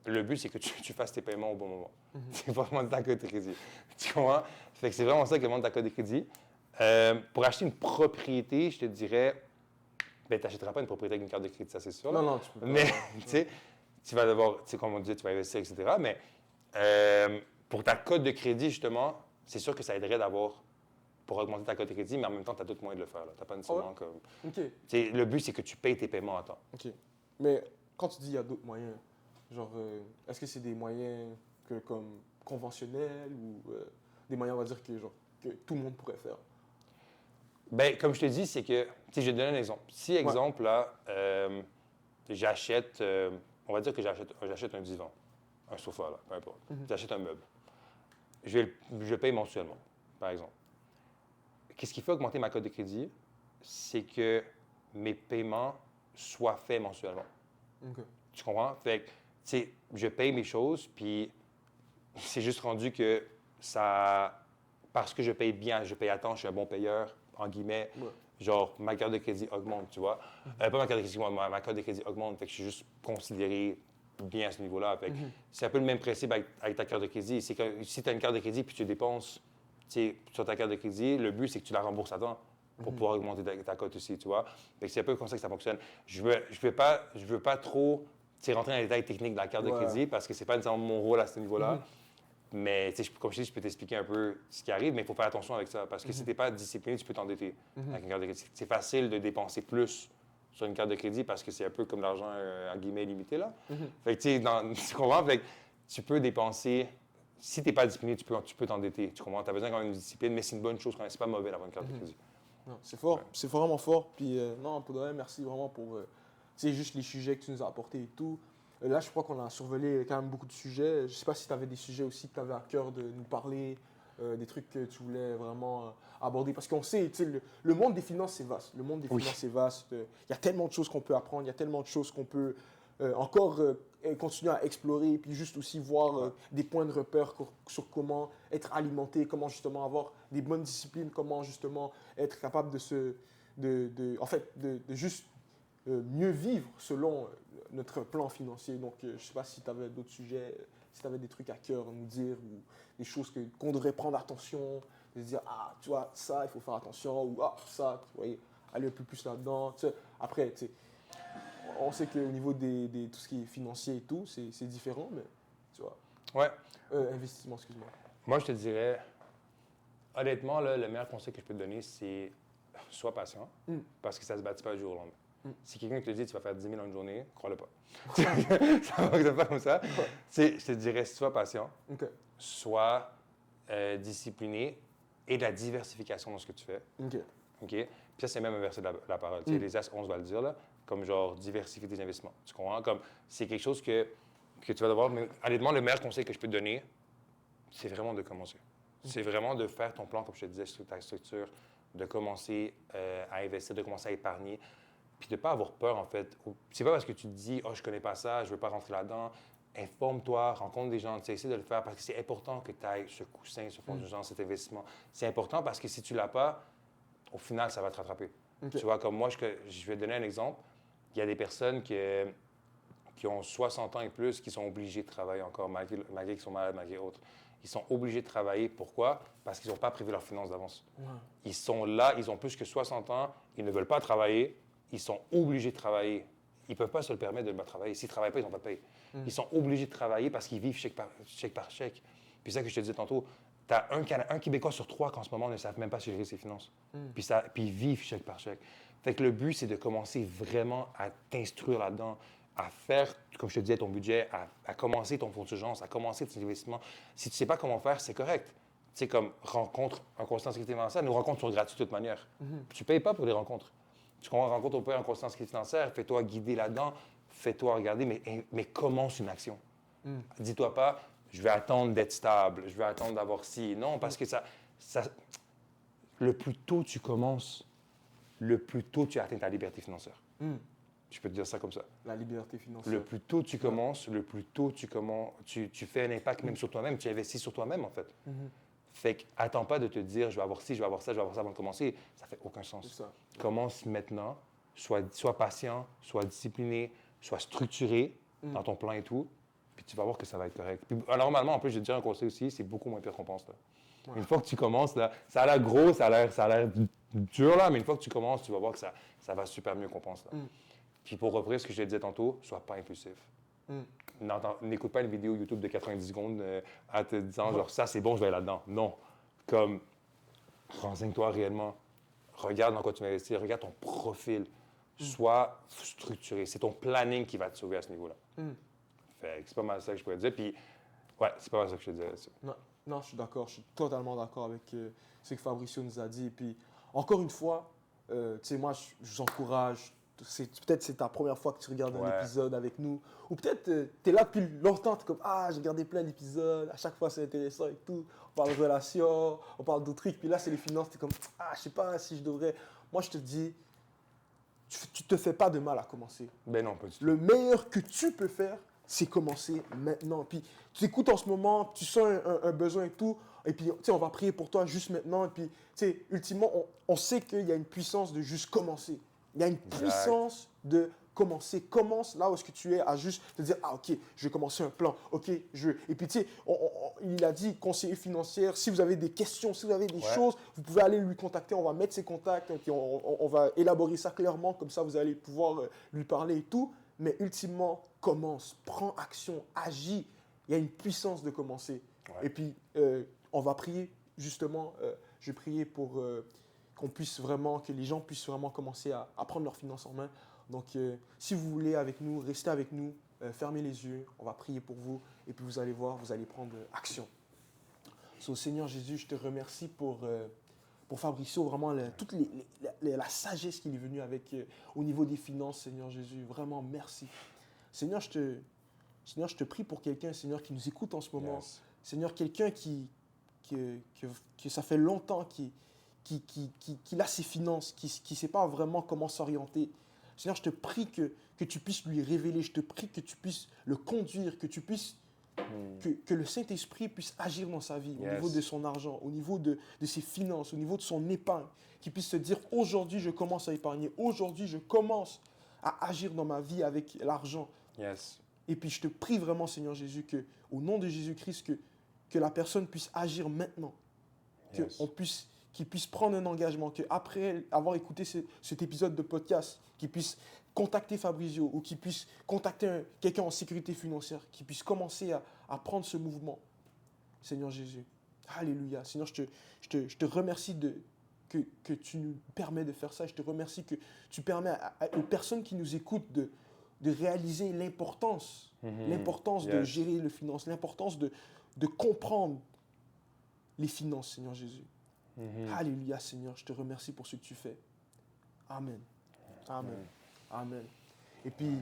le but, c'est que tu fasses tes paiements au bon moment. C'est pas vraiment ta cote de crédit. Tu comprends? Fait que c'est vraiment ça qui augmente ta cote de crédit. Pour acheter une propriété, je te dirais, tu n'achèteras pas une propriété avec une carte de crédit, ça c'est sûr. Non, tu peux pas. Mais tu vas devoir, comme on dit, tu vas investir, etc. Mais pour ta cote de crédit, justement, c'est sûr que ça aiderait pour augmenter ta cote de crédit, mais en même temps, tu as d'autres moyens de le faire. Tu n'as pas nécessairement comme... Le but, c'est que tu payes tes paiements à temps. OK. Mais quand tu dis qu'il y a d'autres moyens, genre, est-ce que c'est des moyens comme conventionnels ou des moyens, on va dire, que tout le monde pourrait faire? Bien, comme je te dis, c'est que, je vais te donner un exemple. Si, exemple, là, j'achète, on va dire que j'achète un divan, un sofa, là, peu importe. J'achète un meuble. Je paye mensuellement, par exemple. Qu'est-ce qui fait augmenter ma cote de crédit? C'est que mes paiements soient faits mensuellement. Tu comprends? Fait que, je paye mes choses, puis c'est juste rendu que ça... Parce que je paye bien, je paye à temps, je suis un bon payeur, en guillemets, genre, ma carte de crédit augmente, tu vois. Pas ma carte de crédit, ma carte de crédit augmente, fait que je suis juste considéré bien à ce niveau-là. Fait que c'est un peu le même principe avec ta carte de crédit. C'est que si tu as une carte de crédit puis tu dépenses sur ta carte de crédit, le but, c'est que tu la rembourses à temps pour pouvoir augmenter ta cote aussi, tu vois. Fait que c'est un peu comme ça que ça fonctionne. Je veux pas trop rentrer dans les détails techniques de la carte de crédit parce que c'est pas nécessairement mon rôle à ce niveau-là. Mais comme je dis, je peux t'expliquer un peu ce qui arrive, mais il faut faire attention avec ça. Parce que si tu n'es pas discipliné, tu peux t'endetter avec une carte de crédit. C'est facile de dépenser plus sur une carte de crédit parce que c'est un peu comme l'argent, en guillemets, limité, là. Fait que, tu comprends? Fait que tu peux dépenser... Si tu n'es pas discipliné, tu peux t'endetter. Tu comprends? Tu as besoin quand même d'une discipline, mais c'est une bonne chose quand même. C'est pas mauvais d'avoir une carte de crédit. Non, c'est fort. Ouais. C'est vraiment fort. Puis, non, pour de vrai, merci vraiment pour juste les sujets que tu nous as apportés et tout. Là, je crois qu'on a survolé quand même beaucoup de sujets. Je ne sais pas si tu avais des sujets aussi que tu avais à cœur de nous parler, des trucs que tu voulais vraiment aborder. Parce qu'on sait, le monde des finances, c'est vaste. Le monde des finances, c'est vaste. Il y a tellement de choses qu'on peut apprendre, il y a tellement de choses qu'on peut encore continuer à explorer, puis juste aussi voir des points de repère sur comment être alimenté, comment justement avoir des bonnes disciplines, comment justement être capable de juste mieux vivre selon notre plan financier. Donc, je ne sais pas si tu avais d'autres sujets, si tu avais des trucs à cœur à nous dire ou des choses qu'on devrait prendre attention, de se dire, ah, tu vois, ça, il faut faire attention, ou ah, ça, tu vois, aller un peu plus là-dedans. Tu sais, après, tu sais, on sait qu'au niveau de tout ce qui est financier et tout, c'est différent, mais tu vois. Ouais. Investissement, excuse-moi. Moi, je te dirais, honnêtement, là, le meilleur conseil que je peux te donner, c'est sois patient, parce que ça ne se bâtit pas du jour au lendemain. Si quelqu'un te dit tu vas faire 10 000 en une journée, crois-le pas. Ça ne fonctionne pas comme ça. Je te dirais, sois patient, sois discipliné et de la diversification dans ce que tu fais. OK? Puis ça, c'est même inversé de la parole. Les As 11 va le dire, là, comme genre diversifier tes investissements. Tu comprends? Comme c'est quelque chose que tu vas devoir. Mais honnêtement, le meilleur conseil que je peux te donner, c'est vraiment de commencer. C'est vraiment de faire ton plan, comme je te disais, sur ta structure, de commencer à investir, de commencer à épargner, puis de ne pas avoir peur, en fait. C'est pas parce que tu te dis « Oh, je connais pas ça, je veux pas rentrer là-dedans ». Informe-toi, rencontre des gens, essaie de le faire parce que c'est important que tu ailles ce coussin, ce fonds d'urgence, cet investissement. C'est important parce que si tu l'as pas, au final, ça va te rattraper. Tu vois, comme moi, je vais te donner un exemple. Il y a des personnes qui ont 60 ans et plus qui sont obligées de travailler encore, malgré qu'ils sont malades, malgré autres. Ils sont obligés de travailler. Pourquoi? Parce qu'ils n'ont pas prévu leurs finances d'avance. Ils sont là, ils ont plus que 60 ans, ils ne veulent pas travailler, ils sont obligés de travailler. Ils ne peuvent pas se le permettre de ne pas travailler. S'ils ne travaillent pas, ils n'ont pas de paye. Ils sont obligés de travailler parce qu'ils vivent chèque par chèque. Puis c'est ça que je te disais tantôt, tu as un Québécois sur 3 qui en ce moment ne savent même pas gérer ses finances. Puis ils vivent chèque par chèque. Fait que le but, c'est de commencer vraiment à t'instruire là-dedans, à faire, comme je te disais, ton budget, à commencer ton fonds d'urgence, à commencer tes investissements. Si tu ne sais pas comment faire, c'est correct. Tu sais, comme rencontre un conseiller en sécurité financière, nos rencontres sont gratuites de toute manière. Tu ne payes pas pour les rencontres. Tu comprends, rencontre au père en conseiller en sécurité financière, fais-toi guider là-dedans, fais-toi regarder, mais commence une action. Dis-toi pas, je vais attendre d'être stable, je vais attendre d'avoir ci. Non, parce que le plus tôt tu commences, le plus tôt tu atteins ta liberté financière. Je peux te dire ça comme ça. La liberté financière. Le plus tôt tu commences, le plus tôt tu fais un impact même sur toi-même, tu investis sur toi-même en fait. Fait qu'attends pas de te dire je vais avoir ci, je vais avoir ça, je vais avoir ça avant de commencer. Ça fait aucun sens. C'est ça. Commence maintenant, sois patient, sois discipliné, sois structuré dans ton plan et tout, puis tu vas voir que ça va être correct. Puis, normalement, en plus, je vais te dire un conseil aussi, c'est beaucoup moins pire qu'on pense. Là. Une fois que tu commences, là, ça a l'air gros, ça a l'air dur, là, mais une fois que tu commences, tu vas voir que ça va super mieux qu'on pense. Là. Puis pour reprendre ce que je te disais tantôt, sois pas impulsif. N'écoute pas une vidéo YouTube de 90 secondes en te disant genre ça c'est bon, je vais aller là-dedans. Non. Comme renseigne-toi réellement. Regarde dans quoi tu vas investir, regarde ton profil. Sois structuré. C'est ton planning qui va te sauver à ce niveau-là. Fait que c'est pas mal ça que je pourrais te dire. Puis ouais, c'est pas mal ça que je te disais. Non, je suis d'accord. Je suis totalement d'accord avec ce que Fabricio nous a dit. Et puis, encore une fois, tu sais, moi, j'encourage. Peut-être c'est ta première fois que tu regardes un épisode avec nous. Ou peut-être tu es là depuis longtemps, tu es comme « Ah, j'ai regardé plein d'épisodes, à chaque fois c'est intéressant et tout. On parle de relations, on parle d'autres trucs. Puis là, c'est les finances, tu es comme « Ah, je sais pas si je devrais. » Moi, je te dis, tu te fais pas de mal à commencer. Ben non, pas du tout. Le meilleur que tu peux faire, c'est commencer maintenant. Puis tu écoutes en ce moment, tu sens un besoin et tout. Et puis, tu sais, on va prier pour toi juste maintenant. Et puis, tu sais, ultimement, on sait qu'il y a une puissance de juste commencer. Il y a une puissance de commencer. Commence là où est-ce que tu es à juste te dire « Ah, OK, je vais commencer un plan. OK, je veux. » Et puis, tu sais, il a dit conseiller financier. Si vous avez des questions, si vous avez des choses, vous pouvez aller lui contacter. On va mettre ses contacts. Et puis, on va élaborer ça clairement. Comme ça, vous allez pouvoir lui parler et tout. Mais ultimement, commence. Prends action. Agis. Il y a une puissance de commencer. Et puis, on va prier, justement. Je vais prier pour que les gens puissent vraiment commencer à prendre leurs finances en main. Donc, si vous voulez avec nous, restez avec nous, fermez les yeux, on va prier pour vous et puis vous allez voir, vous allez prendre action. Seigneur Jésus, je te remercie pour Fabricio, vraiment toute la sagesse qu'il est venu avec au niveau des finances, Seigneur Jésus. Vraiment, merci. Seigneur, je te prie pour quelqu'un, Seigneur, qui nous écoute en ce moment. Yes. Seigneur, quelqu'un que ça fait longtemps qu'il a ses finances, qui ne sait pas vraiment comment s'orienter. Seigneur, je te prie que tu puisses lui révéler, je te prie que tu puisses le conduire, que tu puisses, que le Saint-Esprit puisse agir dans sa vie, au niveau de son argent, au niveau de ses finances, au niveau de son épargne, qu'il puisse se dire, aujourd'hui, je commence à épargner, aujourd'hui, je commence à agir dans ma vie avec l'argent. Yes. Et puis, je te prie vraiment, Seigneur Jésus, au nom de Jésus-Christ, que la personne puisse agir maintenant, qu'il puisse prendre un engagement, qu'après avoir écouté cet épisode de podcast, qu'il puisse contacter Fabrizio ou qu'il puisse contacter quelqu'un en sécurité financière, qu'il puisse commencer à prendre ce mouvement. Seigneur Jésus, alléluia. Seigneur, je te remercie que tu nous permets de faire ça. Je te remercie que tu permets aux personnes qui nous écoutent de réaliser l'importance de gérer les finances, l'importance de comprendre les finances, Seigneur Jésus. Alléluia, Seigneur, je te remercie pour ce que tu fais. Amen. Amen. Amen. Et puis,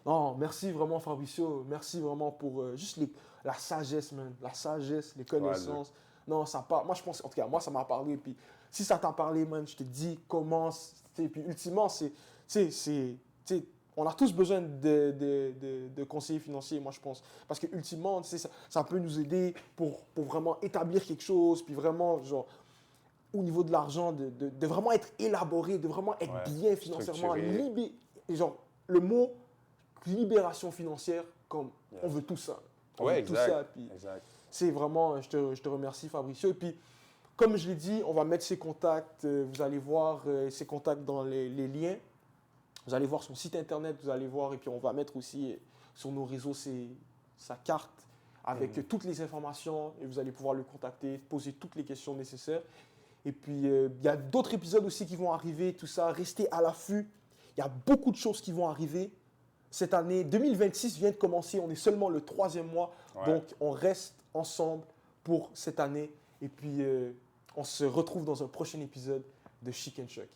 non, merci vraiment, Fabricio. Merci vraiment pour juste la sagesse, man. La sagesse, les connaissances. Non, ça part. Moi, je pense, en tout cas, moi, ça m'a parlé. Puis, si ça t'a parlé, man, je te dis, commence. Et puis, ultimement, on a tous besoin de conseillers financiers, moi, je pense. Parce que, ultimement, ça peut nous aider pour vraiment établir quelque chose. Puis, vraiment, genre, au niveau de l'argent, de vraiment être élaboré, de vraiment être bien financièrement. Genre, le mot libération financière, comme on veut tout ça. On veut tout ça. Puis c'est vraiment, je te remercie, Fabricio. Et puis, comme je l'ai dit, on va mettre ses contacts. Vous allez voir ses contacts dans les liens. Vous allez voir son site internet, vous allez voir. Et puis, on va mettre aussi sur nos réseaux sa carte avec toutes les informations. Et vous allez pouvoir le contacter, poser toutes les questions nécessaires. Et puis, il y a d'autres épisodes aussi qui vont arriver, tout ça. Restez à l'affût. Il y a beaucoup de choses qui vont arriver. Cette année, 2026 vient de commencer. On est seulement le 3e mois. Donc, on reste ensemble pour cette année. Et puis, on se retrouve dans un prochain épisode de Chic and Chuck.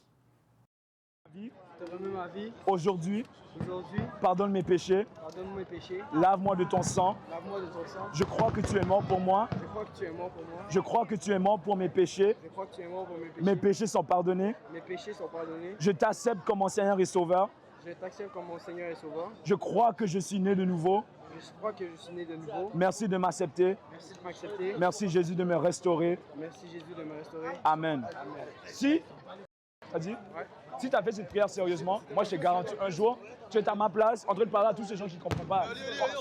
Je te remets ma vie. Aujourd'hui, Pardonne mes péchés. lave-moi de ton sang. Lave-moi de ton sang. Je crois que tu es mort pour moi. Je crois que tu es mort pour moi. Je crois que tu es mort pour mes péchés. Je crois que tu es mort pour mes péchés. Mes péchés sont pardonnés. Mes péchés sont pardonnés. Je t'accepte comme mon Seigneur et Sauveur. Je t'accepte comme mon Seigneur et Sauveur. Je crois que je suis né de nouveau. Je crois que je suis né de nouveau. Merci de m'accepter. Merci de m'accepter. Merci Jésus de me restaurer. Merci Jésus de me restaurer. Amen. Amen. Si, vas-y. Si tu as fait cette prière sérieusement, moi je te garantis un jour, tu es à ma place en train de parler à tous ces gens qui ne comprennent pas.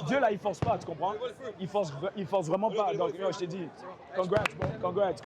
Dieu là, il force pas, tu comprends? Il force vraiment pas. Donc, je t'ai dit, congrats, bro, congrats.